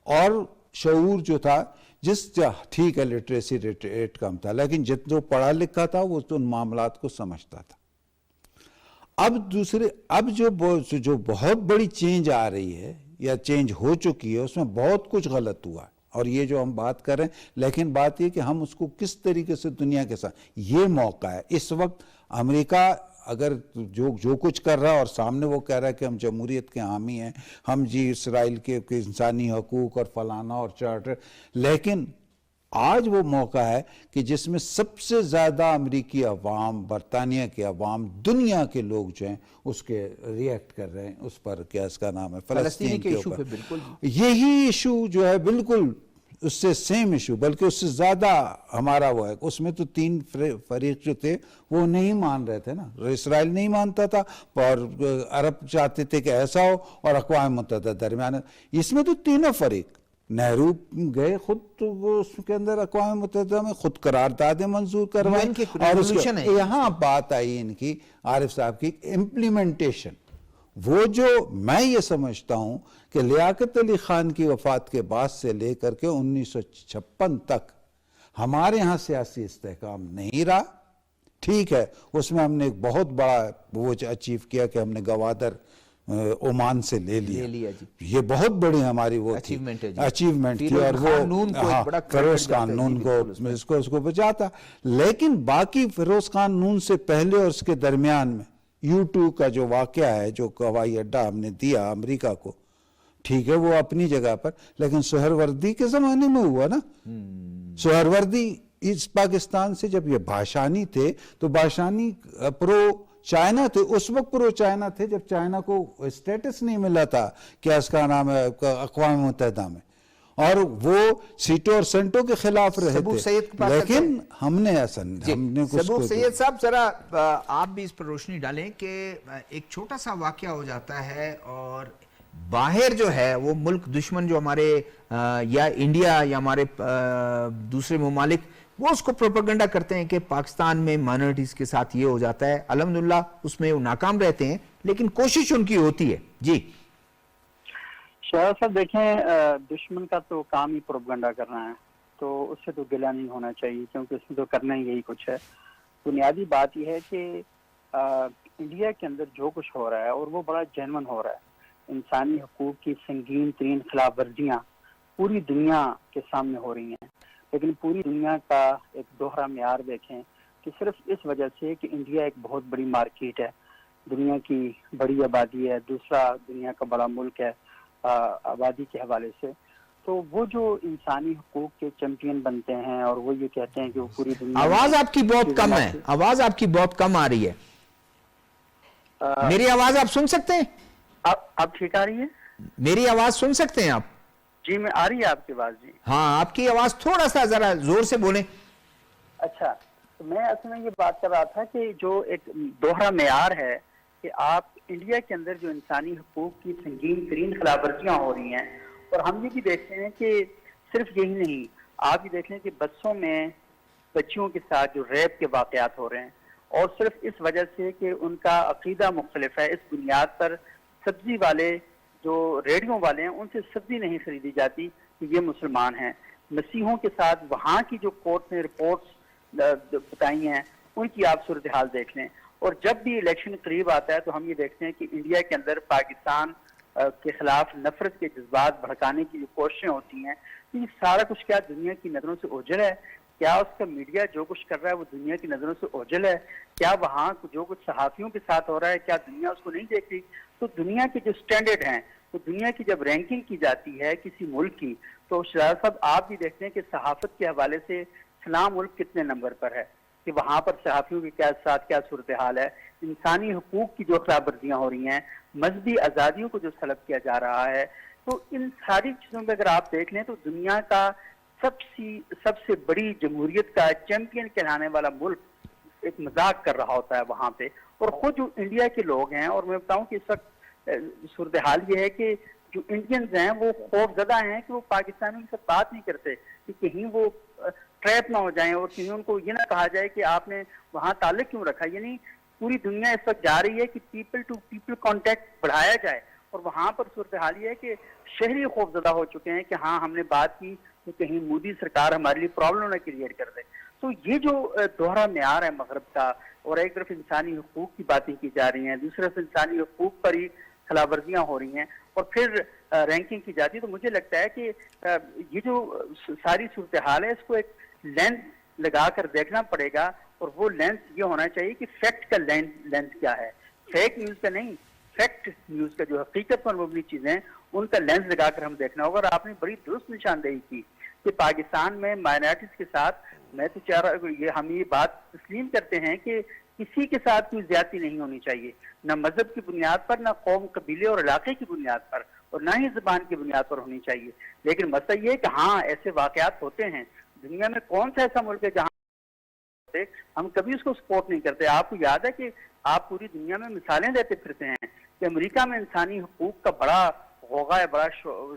اور شعور جو تھا، ٹھیک ہے لٹریسی ریٹ کم تھا لیکن جو پڑھا لکھا تھا وہ تو ان معاملات کو سمجھتا تھا. اب جو بہت بڑی چینج آ رہی ہے یا چینج ہو چکی ہے اس میں بہت کچھ غلط ہوا ہے، اور یہ جو ہم بات کر رہے ہیں، لیکن بات یہ کہ ہم اس کو کس طریقے سے دنیا کے ساتھ، یہ موقع ہے اس وقت امریکہ اگر جو کچھ کر رہا ہے اور سامنے وہ کہہ رہا ہے کہ ہم جمہوریت کے حامی ہیں، ہم جی اسرائیل کے انسانی حقوق اور فلانا اور چارٹر، لیکن آج وہ موقع ہے کہ جس میں سب سے زیادہ امریکی عوام، برطانیہ کے عوام، دنیا کے لوگ جو ہیں اس کے ریئیکٹ کر رہے ہیں اس پر، کیا اس کا نام ہے، فلسطین کے ایشو اوپر. پہ بالکل یہی ایشو جو ہے بالکل اس سے سیم ایشو، بلکہ اس سے زیادہ ہمارا وہ ہے. اس میں تو 3 فریق جو تھے وہ نہیں مان رہے تھے نا، اسرائیل نہیں مانتا تھا اور عرب چاہتے تھے کہ ایسا ہو اور اقوام متحدہ درمیان. اس میں تو تینوں فریق، نہرو گئے خود تو وہ اس کے اندر اقوام متحدہ میں خود قراردادیں منظور کروائیں، اور اس کے یہاں بات آئی ان کی عارف صاحب کی امپلیمنٹیشن. وہ جو میں یہ سمجھتا ہوں کہ لیاقت علی خان کی وفات کے بعد سے لے کر کے 1956 تک ہمارے ہاں سیاسی استحکام نہیں رہا. ٹھیک ہے، اس میں ہم نے ایک بہت بڑا وہ اچیو کیا کہ ہم نے گوادر عمان سے لے لیا جی. یہ بہت بڑی ہماری وہ اچیومنٹ تھی، اور وہ فیروز خان نون کو اس کو بچاتا. لیکن باقی فیروز خان نون سے پہلے اور اس کے درمیان میں U2 کا جو واقعہ ہے، جو ہوائی اڈا ہم نے دیا امریکہ کو، ٹھیک ہے وہ اپنی جگہ پر، لیکن سہروردی کے زمانے میں ہوا نا. سہروردی اس پاکستان سے جب یہ بھاشانی تھے تو بھاشانی پرو چائنا تھے، اس وقت پرو چائنا تھے جب چائنا کو اسٹیٹس نہیں ملا تھا، کیا اس کا نام ہے، اقوام متحدہ میں، اور وہ سیٹو اور سینٹو کے خلاف رہے تھے. لیکن ہم نے ایسا نہیں، ہم نے کچھ سبوق سید صاحب ذرا آپ بھی اس پر روشنی ڈالیں کہ ایک چھوٹا سا واقعہ ہو جاتا ہے اور باہر جو ہے وہ ملک دشمن جو ہمارے یا انڈیا یا ہمارے دوسرے ممالک، وہ اس کو پروپیگنڈا کرتے ہیں کہ پاکستان میں مائنورٹیز کے ساتھ یہ ہو جاتا ہے. الحمدللہ اس میں وہ ناکام رہتے ہیں، لیکن کوشش ان کی ہوتی ہے. جی شاہ صاحب دیکھیں، دشمن کا تو کام ہی پروپیگنڈا کرنا ہے، تو اس سے تو گلہ نہیں ہونا چاہیے، کیونکہ اس میں تو کرنا ہی یہی کچھ ہے. بنیادی بات یہ ہے کہ انڈیا کے اندر جو کچھ ہو رہا ہے اور وہ بڑا جینون ہو رہا ہے. انسانی حقوق کی سنگین ترین خلاف ورزیاں پوری دنیا کے سامنے ہو رہی ہیں، لیکن پوری دنیا کا ایک دوہرا معیار دیکھیں کہ صرف اس وجہ سے کہ انڈیا ایک بہت بڑی مارکیٹ ہے، دنیا کی بڑی آبادی ہے، دوسرا دنیا کا بڑا ملک ہے آبادی کے حوالے سے، تو وہ جو انسانی حقوق کے چیمپئن بنتے ہیں اور وہ یہ کہتے ہیں کہ وہ پوری دنیا. آواز آپ کی بہت کم ہے، آواز آپ کی بہت کم آ رہی ہے. میری آواز آپ سن سکتے ہیں؟ اب ٹھیک آ رہی ہے؟ میری آواز سن سکتے ہیں آپ؟ جی میں آ رہی ہے آپ کی آواز. جی ہاں، آپ کی آواز تھوڑا سا ذرا زور سے بولیں. اچھا، تو میں اصل میں یہ بات کر رہا تھا کہ جو ایک دوہرا معیار ہے کہ آپ انڈیا کے اندر جو انسانی حقوق کی سنگین ترین خلاف ورزیاں ہو رہی ہیں، اور ہم یہ بھی دیکھتے ہیں کہ صرف یہی نہیں، آپ یہ دیکھ لیں کہ بسوں میں بچیوں کے ساتھ جو ریپ کے واقعات ہو رہے ہیں، اور صرف اس وجہ سے کہ ان کا عقیدہ مختلف ہے، اس بنیاد پر سبزی والے جو ریڑھیوں والے ہیں ان سے سبزی نہیں خریدی جاتی کہ یہ مسلمان ہیں. مسیحوں کے ساتھ وہاں کی جو کورٹ نے رپورٹس بتائی ہیں ان کی آپ صورتحال دیکھ لیں. اور جب بھی الیکشن قریب آتا ہے تو ہم یہ دیکھتے ہیں کہ انڈیا کے اندر پاکستان کے خلاف نفرت کے جذبات بھڑکانے کی جو کوششیں ہوتی ہیں، یہ سارا کچھ کیا دنیا کی نظروں سے اوجھل ہے؟ کیا اس کا میڈیا جو کچھ کر رہا ہے وہ دنیا کی نظروں سے اوجھل ہے؟ کیا وہاں جو کچھ صحافیوں کے ساتھ ہو رہا ہے کیا دنیا اس کو نہیں دیکھ رہی؟ تو دنیا کے جو سٹینڈرڈ ہیں، تو دنیا کی جب رینکنگ کی جاتی ہے کسی ملک کی، تو شہزاد صاحب آپ بھی دیکھتے ہیں کہ صحافت کے حوالے سے فلاں ملک کتنے نمبر پر ہے، کہ وہاں پر صحافیوں کے ساتھ کیا صورتحال ہے، انسانی حقوق کی جو خلاف ورزیاں ہو رہی ہیں، مذہبی آزادیوں کو جو سلب کیا جا رہا ہے. تو ان ساری چیزوں پہ اگر آپ دیکھ لیں تو دنیا کا سب سے بڑی جمہوریت کا چیمپئن کہلانے والا ملک ایک مذاق کر رہا ہوتا ہے وہاں پہ. اور خود جو انڈیا کے لوگ ہیں، اور میں بتاؤں کہ اس وقت صورتحال یہ ہے کہ جو انڈینز ہیں وہ خوف زدہ ہیں کہ وہ پاکستانیوں کے ساتھ بات نہیں کرتے کہ کہیں وہ ٹریپ نہ ہو جائیں اور کہیں ان کو یہ نہ کہا جائے کہ آپ نے وہاں تعلق کیوں رکھا. یعنی پوری دنیا اس وقت جا رہی ہے کہ پیپل ٹو پیپل کانٹیکٹ بڑھایا جائے، اور وہاں پر صورتحال یہ ہے کہ شہری خوف زدہ ہو چکے ہیں کہ ہاں ہم نے بات کی تو کہیں مودی سرکار ہمارے لیے پرابلم نہ کریٹ کر دے. تو یہ جو دوہرا معیار ہے مغرب کا، اور ایک طرف انسانی حقوق کی باتیں کی جا رہی ہیں، دوسری طرف انسانی حقوق پر ہی خلاف ورزیاں ہو رہی ہیں، اور پھر رینکنگ کی جاتی ہے، تو مجھے لگتا ہے کہ یہ جو ساری صورتحال ہے اس کو ایک لینس لگا کر دیکھنا پڑے گا، اور وہ لینس یہ ہونا چاہیے کہ فیکٹ کا لینس کیا ہے، فیک نیوز کا نہیں، فیکٹ نیوز کا، جو حقیقت پر مبنی چیزیں ان کا لینس لگا کر ہم دیکھنا ہوگا۔ اور آپ نے بڑی درست نشاندہی کی کہ پاکستان میں مائنارٹیز کے ساتھ، میں تو چاہ رہا ہم یہ بات تسلیم کرتے ہیں کہ کسی کے ساتھ کوئی زیادتی نہیں ہونی چاہیے، نہ مذہب کی بنیاد پر، نہ قوم، قبیلے اور علاقے کی بنیاد پر، اور نہ ہی زبان کی بنیاد پر ہونی چاہیے۔ لیکن مسئلہ یہ ہے کہ ہاں ایسے واقعات ہوتے ہیں دنیا میں، کون سا ایسا ملک ہے جہاں ہم کبھی اس کو سپورٹ نہیں کرتے؟ آپ کو یاد ہے کہ آپ پوری دنیا میں مثالیں دیتے پھرتے ہیں کہ امریکہ میں انسانی حقوق کا بڑا غوغا ہے، بڑا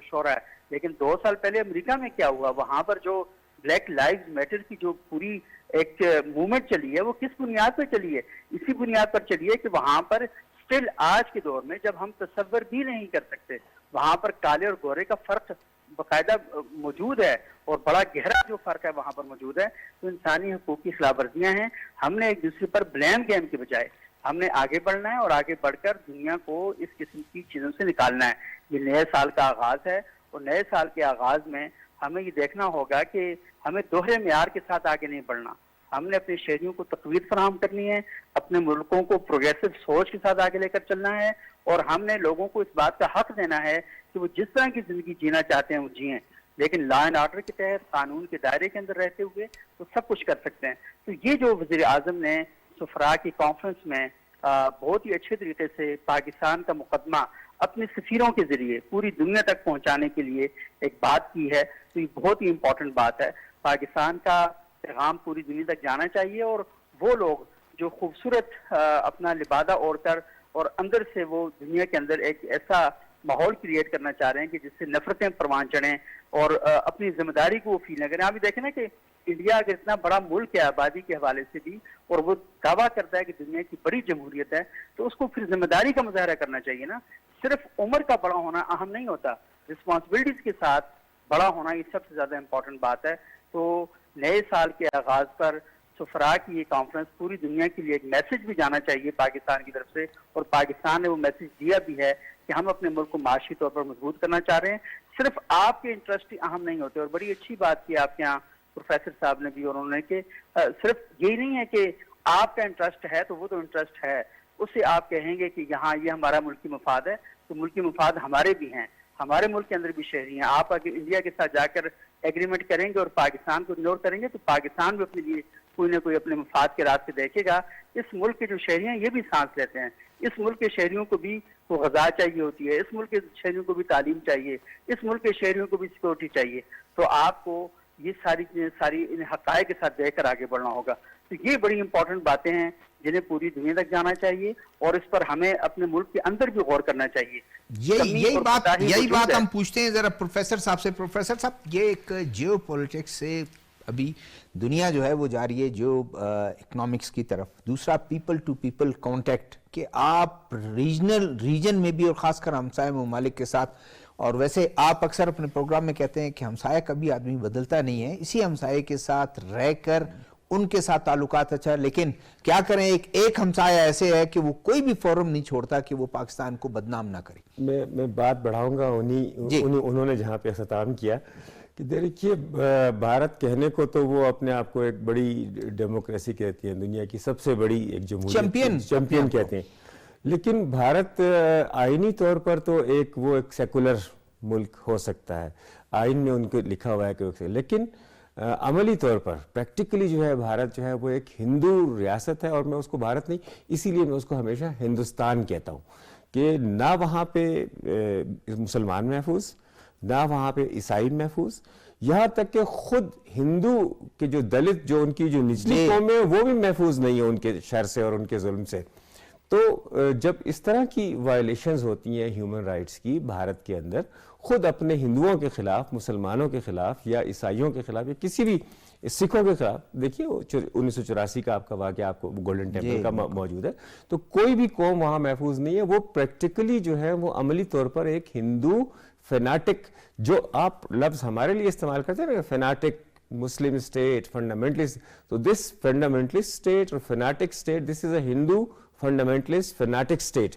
شور ہے، لیکن 2 سال پہلے امریکہ میں کیا ہوا؟ وہاں پر جو بلیک لائیوز میٹر کی جو پوری ایک موومنٹ چلی ہے، وہ کس بنیاد پر چلی ہے؟ اسی بنیاد پر چلی ہے کہ وہاں پر سٹل آج کے دور میں جب ہم تصور بھی نہیں کر سکتے، وہاں پر کالے اور گورے کا فرق باقاعدہ موجود ہے، اور بڑا گہرا جو فرق ہے وہاں پر موجود ہے۔ تو انسانی حقوق کی خلاف ورزیاں ہیں، ہم نے ایک دوسرے پر بلیم گیم کے بجائے ہم نے آگے بڑھنا ہے، اور آگے بڑھ کر دنیا کو اس قسم کی چیزوں سے نکالنا ہے۔ یہ نئے سال کا آغاز ہے، اور نئے سال کے آغاز میں ہمیں یہ دیکھنا ہوگا کہ ہمیں دوہرے معیار کے ساتھ آگے نہیں بڑھنا، ہم نے اپنے شہریوں کو تقویت فراہم کرنی ہے، اپنے ملکوں کو پروگریسو سوچ کے ساتھ آگے لے کر چلنا ہے، اور ہم نے لوگوں کو اس بات کا حق دینا ہے کہ وہ جس طرح کی زندگی جینا چاہتے ہیں وہ جئیں، لیکن لا اینڈ آرڈر کے تحت قانون کے دائرے کے اندر رہتے ہوئے تو سب کچھ کر سکتے ہیں۔ تو یہ جو وزیر اعظم نے سفراء کی کانفرنس میں بہت ہی اچھے طریقے سے پاکستان کا مقدمہ اپنے سفیروں کے ذریعے پوری دنیا تک پہنچانے کے لیے ایک بات کی ہے، تو یہ بہت ہی امپورٹنٹ بات ہے۔ پاکستان کا پیغام پوری دنیا تک جانا چاہیے، اور وہ لوگ جو خوبصورت اپنا لبادہ اوڑھ کر اور اندر سے وہ دنیا کے اندر ایک ایسا ماحول کریٹ کرنا چاہ رہے ہیں کہ جس سے نفرتیں پروان چڑھیں اور اپنی ذمہ داری کو وہ فیل نہ کریں۔ آپ بھی دیکھیں نا کہ انڈیا اگر اتنا بڑا ملک ہے آبادی کے حوالے سے بھی، اور وہ دعویٰ کرتا ہے کہ دنیا کی بڑی جمہوریت ہے، تو اس کو پھر ذمہ داری کا مظاہرہ کرنا چاہیے نا۔ صرف عمر کا بڑا ہونا اہم نہیں ہوتا، رسپانسبلٹیز کے ساتھ بڑا ہونا یہ سب سے زیادہ امپورٹنٹ بات ہے۔ تو نئے سال کے آغاز پر سفراء کی یہ کانفرنس پوری دنیا کے لیے ایک میسج بھی جانا چاہیے پاکستان کی طرف سے، اور پاکستان نے وہ میسج دیا بھی ہے کہ ہم اپنے ملک کو معاشی طور پر مضبوط کرنا چاہ رہے ہیں۔ صرف آپ کے انٹرسٹ ہی اہم نہیں ہوتے، اور بڑی اچھی بات کی آپ کے یہاں پروفیسر صاحب نے بھی، اور انہوں نے کہ صرف یہی نہیں ہے کہ آپ کا انٹرسٹ ہے تو وہ تو انٹرسٹ ہے، اس سے آپ کہیں گے کہ یہاں یہ ہمارا ملکی مفاد ہے، تو ملکی مفاد ہمارے بھی ہیں، ہمارے ملک کے اندر بھی شہری ہیں۔ آپ اگر انڈیا کے ساتھ جا کر ایگریمنٹ کریں گے اور پاکستان کو اگنور کریں گے، تو پاکستان بھی اپنے لیے کوئی نہ کوئی اپنے مفاد کے راستے دیکھے گا۔ اس ملک کے جو شہری ہیں یہ بھی سانس لیتے ہیں، اس ملک کے شہریوں کو بھی وہ غذا چاہیے ہوتی ہے، اس ملک کے شہریوں کو بھی تعلیم چاہیے، اس ملک کے شہریوں کو بھی سیکورٹی چاہیے۔ تو آپ کو یہ ساری چیزیں ساری ان حقائق کے ساتھ دیکھ کر آگے بڑھنا ہوگا۔ تو یہ بڑی امپورٹنٹ باتیں ہیں جنہیں پوری دنیا تک جانا چاہیے، اور اس پر ہمیں اپنے ملک کے اندر بھی غور کرنا چاہیے۔ یہی بات ہم پوچھتے ہیں ذرا پروفیسر صاحب سے۔ پروفیسر صاحب، یہ ایک جیو پولیٹکس سے ابھی دنیا جو ہے وہ جا رہی ہے جو اکنامکس کی طرف، دوسرا پیپل ٹو پیپل کانٹیکٹ، کہ آپ ریجن میں بھی اور خاص کر ہمسائے ممالک کے ساتھ، اور ویسے آپ اکثر اپنے پروگرام میں کہتے ہیں کہ ہمسائے کبھی آدمی بدلتا نہیں ہے، اسی ہمسائے کے ساتھ رہ کر ان کے ساتھ تعلقات اچھا، لیکن کیا کریں ایک ہمسایہ ایسے ہے کہ وہ کوئی بھی فورم نہیں چھوڑتا کہ وہ پاکستان کو بدنام نہ کرے۔ میں بات بڑھاؤں گا انہوں نے جہاں پہ اختتام کیا کہ دیکھیے بھارت کہنے کو تو وہ اپنے آپ کو ایک بڑی ڈیموکریسی کہتی ہے، دنیا کی سب سے بڑی ایک جمہوریت چیمپئن کہتے ہیں، لیکن بھارت آئینی طور پر تو ایک سیکولر ملک ہو سکتا ہے، آئین میں ان کو لکھا ہوا ہے کہ، لیکن عملی طور پر پریکٹیکلی جو ہے بھارت جو ہے وہ ایک ہندو ریاست ہے، اور میں اس کو بھارت نہیں، اسی لیے میں اس کو ہمیشہ ہندوستان کہتا ہوں، کہ نہ وہاں پہ مسلمان محفوظ، نہ وہاں پہ عیسائی محفوظ، یہاں تک کہ خود ہندو کے جو دلت جو ان کی جو نچلی قوم ہے وہ بھی محفوظ نہیں ہے ان کے شر سے اور ان کے ظلم سے۔ تو جب اس طرح کی وائلیشنز ہوتی ہیں ہیومن رائٹس کی بھارت کے اندر، خود اپنے ہندوؤں کے خلاف، مسلمانوں کے خلاف، یا عیسائیوں کے خلاف، یا کسی بھی سکھوں کے خلاف، دیکھیے 1984 کا آپ کا واقعہ آپ کو گولڈن ٹیمپل کا موجود ہے، تو کوئی بھی قوم وہاں محفوظ نہیں ہے۔ وہ پریکٹیکلی جو ہے وہ عملی طور پر ایک ہندو فیناٹک، جو آپ لفظ ہمارے لیے استعمال کرتے ہیں نا، فیناٹک Muslim state, fundamentalist. So this fundamentalist state or fanatic state, this is a Hindu fundamentalist fanatic state.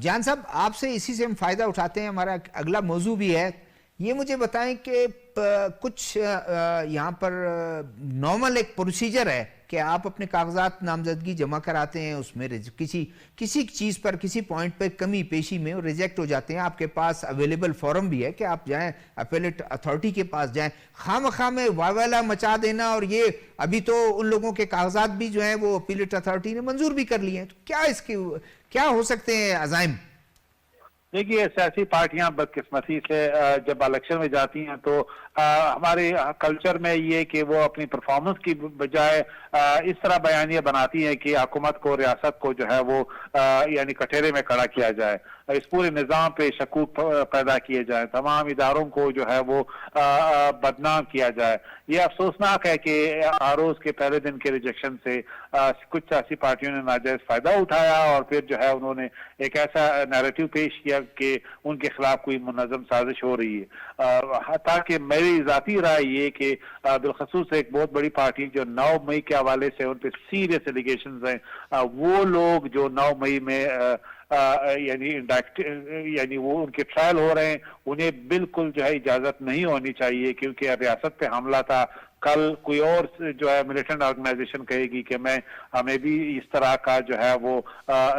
جان صاحب آپ سے اسی سے ہم فائدہ اٹھاتے ہیں, ہمارا اگلا موضوع بھی ہے. یہ مجھے بتائیں کہ کچھ یہاں پر نارمل ایک پروسیجر ہے کہ آپ اپنے کاغذات نامزدگی جمع کراتے ہیں, اس میں کسی چیز پر کسی پوائنٹ پہ کمی پیشی میں ریجیکٹ ہو جاتے ہیں, آپ کے پاس اویلیبل فارم بھی ہے کہ آپ جائیں اپیلیٹ اتھارٹی کے پاس جائیں. خواہ میں واویلا مچا دینا, اور یہ ابھی تو ان لوگوں کے کاغذات بھی جو ہیں وہ اپیلیٹ اتھارٹی نے منظور بھی کر لیے ہیں, تو کیا اس کے کیا ہو سکتے ہیں عزائم؟ دیکھیے سیاسی پارٹیاں بدقسمتی سے جب الیکشن میں جاتی ہیں تو ہمارے کلچر میں یہ کہ وہ اپنی پرفارمنس کی بجائے اس طرح بیانیہ بناتی ہیں کہ حکومت کو, ریاست کو جو ہے وہ یعنی کٹہرے میں کھڑا کیا جائے, اس پورے نظام پہ شکوک پیدا کیے جائیں, تمام اداروں کو جو ہے وہ بدنام کیا جائے. یہ افسوسناک ہے کہ آروز کے پہلے دن کے ریجیکشن سے کچھ سیاسی پارٹیوں نے ناجائز فائدہ اٹھایا, اور پھر جو ہے انہوں نے ایک ایسا نیریٹو پیش کیا کہ ان کے خلاف کوئی منظم سازش ہو رہی ہے. تاکہ میری ذاتی رائے یہ کہ بالخصوص ایک بہت بڑی پارٹی جو 9 مئی کے حوالے سے ان پہ سیریس ایلیگیشنز ہیں, وہ لوگ جو 9 مئی میں یعنی وہ ان کے ٹرائل ہو رہے ہیں, انہیں بالکل جو ہے اجازت نہیں ہونی چاہیے, کیونکہ ریاست پہ حملہ تھا. کل کوئی اور جو ہے ملیٹنٹ آرگنائزیشن کہے گی کہ ہمیں بھی اس طرح کا جو ہے وہ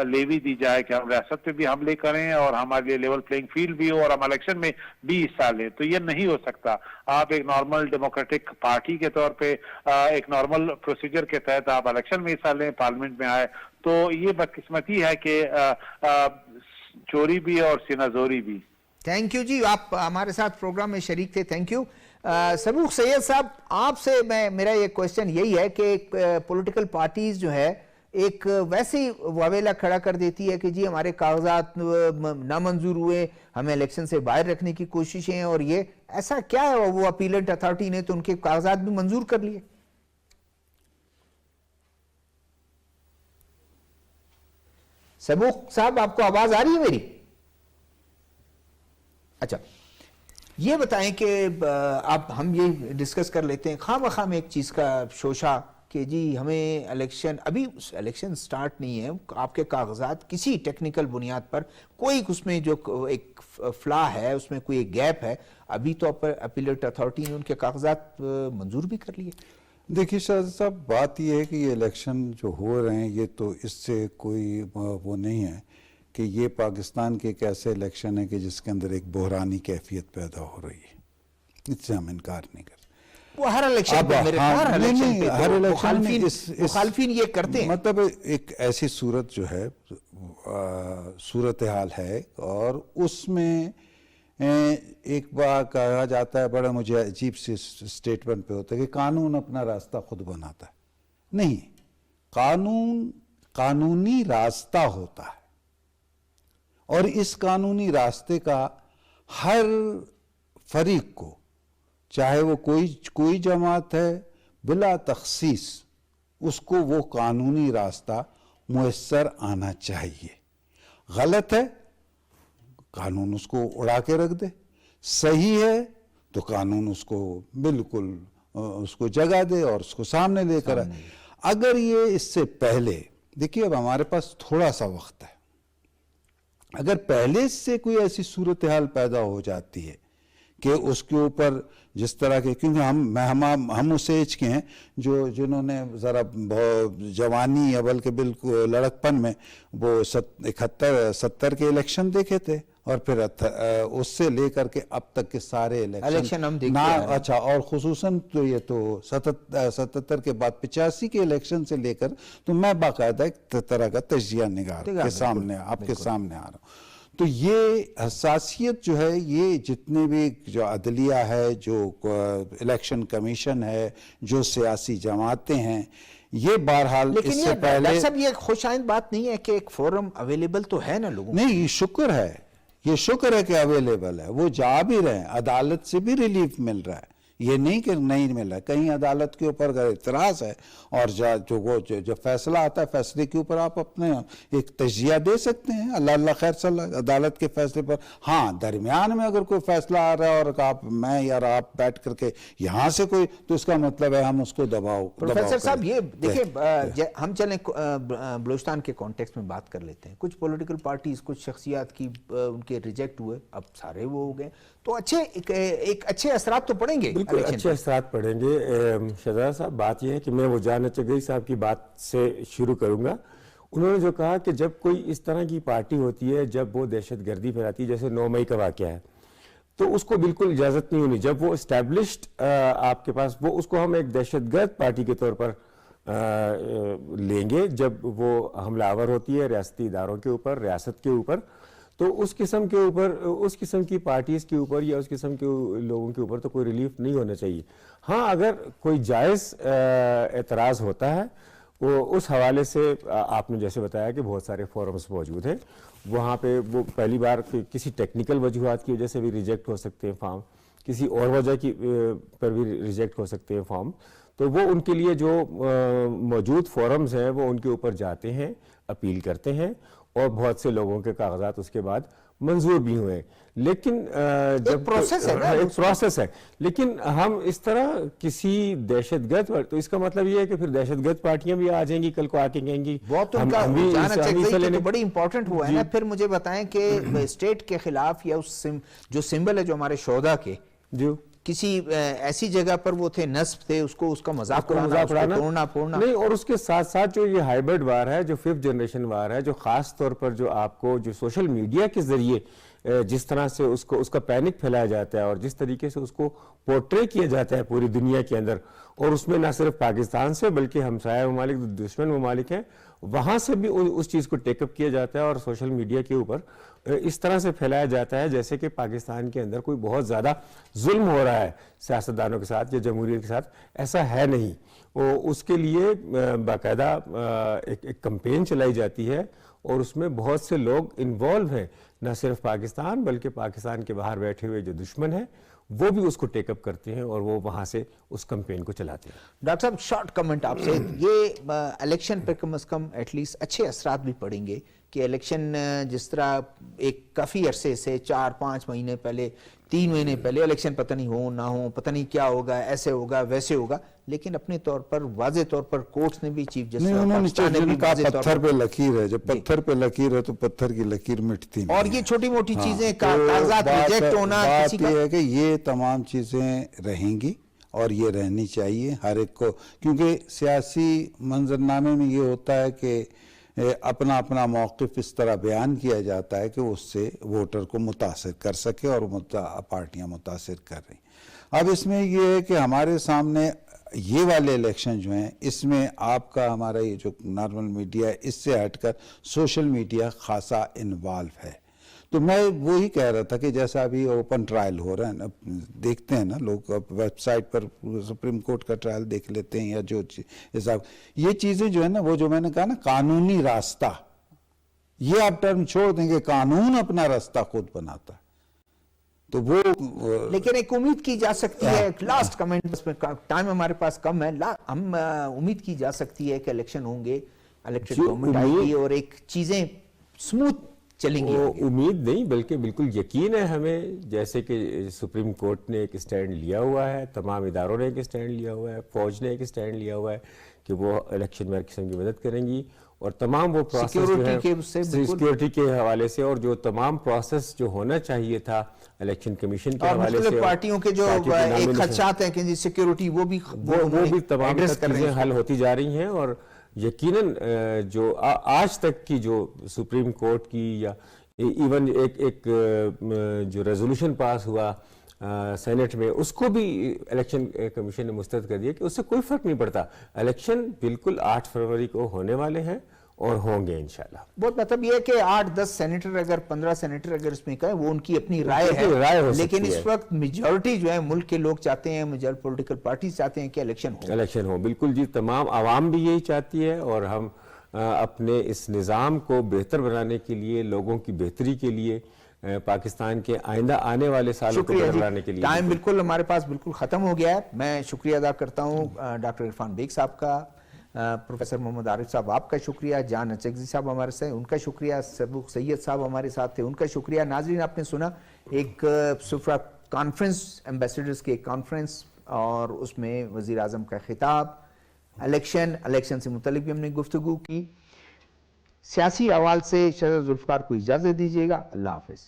لیوی دی جائے کہ ہم ریاست پہ بھی حملے کریں اور ہمارے لیے لیول پلینگ فیلڈ بھی ہو اور ہم الیکشن میں بھی حصہ لیں. تو یہ نہیں ہو سکتا. آپ ایک نارمل ڈیموکریٹک پارٹی کے طور پہ ایک نارمل پروسیجر کے تحت آپ الیکشن میں حصہ لیں, پارلیمنٹ میں آئے. تو یہ بدقسمتی ہے کہ چوری بھی اور سینہ زوری بھی. تھینک یو جی, آپ ہمارے ساتھ پروگرام میں شریک تھے, تھینک یو. سبوق سید صاحب, آپ سے میرا یہ کوشچن یہی ہے کہ پولیٹیکل پارٹیز جو ہے ایک ویسے ہی واویلا کھڑا کر دیتی ہے کہ جی ہمارے کاغذات نامنظور ہوئے, ہمیں الیکشن سے باہر رکھنے کی کوششیں, اور یہ ایسا کیا ہے وہ اپیلیٹ اتھارٹی نے تو ان کے کاغذات بھی منظور کر لیے. سبوق صاحب آپ کو آواز آ رہی ہے میری؟ اچھا, یہ بتائیں کہ اب ہم یہ ڈسکس کر لیتے ہیں خواہ مخواہ میں ایک چیز کا شوشہ کہ جی ہمیں ابھی الیکشن سٹارٹ نہیں ہے, آپ کے کاغذات کسی ٹیکنیکل بنیاد پر کوئی اس میں جو ایک فلا ہے, اس میں کوئی ایک گیپ ہے, ابھی تو اپیلیٹ اتھارٹی نے ان کے کاغذات منظور بھی کر لیے. دیکھیے شاہد صاحب, بات یہ ہے کہ یہ الیکشن جو ہو رہے ہیں یہ تو اس سے کوئی وہ نہیں ہے کہ یہ پاکستان کے ایک ایسے الیکشن ہے کہ جس کے اندر ایک بحرانی کیفیت پیدا ہو رہی ہے, اس سے ہم انکار نہیں کرتے. وہ ہر الیکشن پہ مخالفین یہ کرتے ہیں. مطلب ایک ایسی صورت جو ہے صورتحال ہے, اور اس میں ایک بار کہا جاتا ہے, بڑا مجھے عجیب سے اسٹیٹمنٹ پہ ہوتا ہے کہ قانون اپنا راستہ خود بناتا ہے. نہیں, قانون قانونی راستہ ہوتا ہے, اور اس قانونی راستے کا ہر فریق کو, چاہے وہ کوئی جماعت ہے, بلا تخصیص اس کو وہ قانونی راستہ میسر آنا چاہیے. غلط ہے قانون اس کو اڑا کے رکھ دے, صحیح ہے تو قانون اس کو بالکل اس کو جگہ دے اور اس کو سامنے لے کر آئے. اگر یہ اس سے پہلے, دیکھیے اب ہمارے پاس تھوڑا سا وقت ہے, اگر پہلے سے کوئی ایسی صورتحال پیدا ہو جاتی ہے کہ اس کے اوپر جس طرح کے, کیونکہ ہم اس ایج کے ہیں جنہوں نے ذرا جوانی یا بلکہ بالکل لڑکپن میں وہ 71-70 کے الیکشن دیکھے تھے, اور پھر اس سے لے کر کے اب تک کے سارے الیکشن ہم دیکھتے ہیں. اچھا, اور خصوصاً تو یہ تو 77 کے بعد 85 کے الیکشن سے لے کر تو میں باقاعدہ ایک طرح کا تجزیہ نگار کے سامنے آپ کے سامنے آ رہا ہوں. تو یہ حساسیت جو ہے, یہ جتنے بھی جو عدلیہ ہے, جو الیکشن کمیشن ہے, جو سیاسی جماعتیں ہیں, یہ بہرحال اس سے پہلے. لیکن سب یہ خوش آئند بات نہیں ہے کہ ایک فورم اویلیبل تو ہے نا لوگوں. نہیں, یہ شکر ہے کہ اویلیبل ہے, وہ جا بھی رہے ہیں, عدالت سے بھی ریلیف مل رہا ہے, یہ نہیں کہ نہیں ملا. کہیں عدالت کے اوپر اگر اعتراض ہے اور جو فیصلہ آتا ہے فیصلے کے اوپر آپ اپنے ایک تجزیہ دے سکتے ہیں. اللہ خیر صلی اللہ عدالت کے فیصلے پر. ہاں درمیان میں اگر کوئی فیصلہ آ رہا ہے اور میں یا آپ بیٹھ کر کے یہاں سے کوئی, تو اس کا مطلب ہے ہم اس کو دباؤ. پروفیسر صاحب یہ دیکھیں, ہم چلیں بلوچستان کے کانٹیکسٹ میں بات کر لیتے ہیں. کچھ پولیٹیکل پارٹیز, کچھ شخصیات کی ان کے ریجیکٹ ہوئے, اب سارے وہ ہو گئے, تو ایک اچھے اثرات تو پڑیں گے. بالکل اچھے اثرات پڑیں گے. شہزادہ صاحب بات یہ ہے کہ میں وہ جان چگئی صاحب کی بات سے شروع کروں گا. انہوں نے جو کہا کہ جب کوئی اس طرح کی پارٹی ہوتی ہے, جب وہ دہشت گردی پھیلاتی ہے, جیسے 9 مئی کا واقعہ ہے, تو اس کو بالکل اجازت نہیں ہونی. جب وہ اسٹیبلشڈ آپ کے پاس, وہ اس کو ہم ایک دہشت گرد پارٹی کے طور پر لیں گے جب وہ حملہ آور ہوتی ہے ریاستی اداروں کے اوپر, ریاست کے اوپر. تو اس قسم کے اوپر, اس قسم کی پارٹیز کے اوپر یا اس قسم کے لوگوں کے اوپر تو کوئی ریلیف نہیں ہونا چاہیے. ہاں اگر کوئی جائز اعتراض ہوتا ہے, وہ اس حوالے سے آپ نے جیسے بتایا کہ بہت سارے فورمز موجود ہیں, وہاں پہ وہ پہلی بار کسی ٹیکنیکل وجوہات کی وجہ سے بھی ریجیکٹ ہو سکتے ہیں فارم, کسی اور وجہ کی پر بھی ریجیکٹ ہو سکتے ہیں فارم. تو وہ ان کے لیے جو موجود فورمز ہیں وہ ان کے اوپر جاتے ہیں, اپیل کرتے ہیں, اور بہت سے لوگوں کے کاغذات اس کے بعد منظور بھی ہوئے. لیکن جب پروسیس ہے, لیکن ہم اس طرح کسی دہشت گرد, تو اس کا مطلب یہ ہے کہ پھر دہشت گرد پارٹیاں بھی آ جائیں گی کل کو, آ کے کہیں گی بہت ان کا جانا چاہیے تو بڑی امپورٹنٹ ہوا ہے نا. پھر مجھے بتائیں کہ اسٹیٹ کے خلاف یا اس جو سمبل ہے جو ہمارے شہداء کے, جو کسی ایسی جگہ پر وہ تھے, نصب تھے, اس کا مذاق اڑانا, توڑنا پھوڑنا نہیں. اور اس کے ساتھ ساتھ جو یہ ہائیبرڈ وار ہے, جو 5th جنریشن وار ہے, جو خاص طور پر جو آپ کو جو سوشل میڈیا کے ذریعے جس طرح سے اس کا پینک پھیلایا جاتا ہے اور جس طریقے سے اس کو پورٹرے کیا جاتا ہے پوری دنیا کے اندر, اور اس میں نہ صرف پاکستان سے بلکہ ہمسایہ ممالک, دشمن ممالک ہیں, وہاں سے بھی اس چیز کو ٹیک اپ کیا جاتا ہے اور سوشل میڈیا کے اوپر اس طرح سے پھیلایا جاتا ہے جیسے کہ پاکستان کے اندر کوئی بہت زیادہ ظلم ہو رہا ہے سیاستدانوں کے ساتھ یا جمہوریت کے ساتھ. ایسا ہے نہیں. اس کے لیے باقاعدہ ایک کمپین چلائی جاتی ہے اور اس میں بہت سے لوگ انوالو ہیں, نہ صرف پاکستان بلکہ پاکستان کے باہر بیٹھے ہوئے جو دشمن ہیں وہ بھی اس کو ٹیک اپ کرتے ہیں اور وہ وہاں سے اس کمپین کو چلاتے ہیں. ڈاکٹر صاحب شارٹ کمنٹ آپ سے, یہ الیکشن پہ کم از کم ایٹ لیسٹ اچھے اثرات بھی پڑیں گے کہ الیکشن جس طرح ایک کافی عرصے سے 4-5 مہینے پہلے, 3 مہینے پہلے الیکشن پتہ نہیں ہو نہ ہو, پتہ نہیں کیا ہوگا, ایسے ہوگا ویسے ہوگا, لیکن اپنے طور پر واضح طور پر کورٹس نے بھی, چیف جسٹس نے بھی پتھر پہ لکیر ہے, جب پتھر پہ لکیر ہے تو پتھر کی لکیر مٹتی نہیں. اور یہ چھوٹی موٹی چیزیں, کاغذات ریجیکٹ ہونا, بات یہ ہے کہ یہ تمام چیزیں رہیں گی اور یہ رہنی چاہیے ہر ایک کو, کیونکہ سیاسی منظرنامے میں یہ ہوتا ہے کہ اپنا اپنا موقف اس طرح بیان کیا جاتا ہے کہ اس سے ووٹر کو متاثر کر سکے, اور پارٹیاں متاثر کر رہی. اب اس میں یہ ہے کہ ہمارے سامنے یہ والے الیکشن جو ہیں, اس میں آپ کا ہمارا یہ جو نارمل میڈیا ہے اس سے ہٹ کر سوشل میڈیا خاصا انوالو ہے. تو میں وہی کہہ رہا تھا کہ جیسا ابھی اوپن ٹرائل ہو رہا ہے نا, دیکھتے ہیں نا لوگ ویب سائٹ پر سپریم کورٹ کا ٹرائل دیکھ لیتے ہیں یا جو حساب, یہ چیزیں جو ہے نا, وہ جو میں نے کہا نا قانونی راستہ, یہ آپ ٹرم چھوڑ دیں گے, قانون اپنا راستہ خود بناتا ہے. تو وہ لیکن ایک امید کی جا سکتی ہے, لاسٹ کمنٹ, اس میں ٹائم ہمارے پاس کم ہے, ہم امید کی جا سکتی ہے کہ الیکشن ہوں گے, الیکٹڈ گورنمنٹ آئے گی اور ایک چیزیں سموتھ چلیں گی. امید نہیں بلکہ بالکل یقین ہے ہمیں, جیسے کہ سپریم کورٹ نے ایک سٹینڈ لیا ہوا ہے, تمام اداروں نے ایک سٹینڈ لیا ہوا ہے, فوج نے ایک سٹینڈ لیا ہوا ہے کہ وہ الیکشن میں ہر قسم کی مدد کریں گی, اور تمام وہ پروسیس سیکیورٹی کے حوالے سے, اور جو تمام پروسیس جو ہونا چاہیے تھا الیکشن کمیشن کے حوالے سے, پارٹیوں کے جو ایک خدشات ہیں کہ سیکیورٹی, وہ بھی تمام چیزیں حل ہوتی جا رہی ہیں. اور یقیناً جو آج تک کی جو سپریم کورٹ کی یا ایون ایک جو ریزولوشن پاس ہوا سینٹ میں, اس کو بھی الیکشن کمیشن نے مسترد کر دیا کہ اس سے کوئی فرق نہیں پڑتا. الیکشن بالکل 8 فروری کو ہونے والے ہیں اور ہوں گے انشاءاللہ. بہت مطلب یہ ہے کہ 8-10 سینیٹر اگر 15 سینیٹر اگر اس میں کہیں, وہ ان کی اپنی رائے ہے, لیکن اس وقت میجورٹی جو ہے ملک کے لوگ چاہتے ہیں, میجورٹی پولیٹیکل پارٹیز چاہتے ہیں کہ الیکشن ہو. بالکل جی, تمام عوام بھی یہی چاہتی ہے, اور ہم اپنے اس نظام کو بہتر بنانے کے لیے, لوگوں کی بہتری کے لیے پاکستان کے آئندہ آنے والے سالوں کو شکریہ بنانے کے جی، لیے. ٹائم بالکل ہمارے پاس بالکل ختم ہو گیا ہے. میں شکریہ ادا کرتا ہوں ڈاکٹر عرفان بیگ صاحب کا، پروفیسر محمد عارف صاحب آپ کا شکریہ، جان اچکزی صاحب ہمارے ساتھ ان کا شکریہ، سبوق سید صاحب ہمارے ساتھ تھے ان کا شکریہ. ناظرین آپ نے سنا ایک سفرہ کانفرنس، ایمبیسڈرز کی ایک کانفرنس، اور اس میں وزیر اعظم کا خطاب، الیکشن سے متعلق بھی ہم نے گفتگو کی. سیاسی احوال سے شہزادہ ذوالفقار کو اجازت دیجیے گا. اللہ حافظ.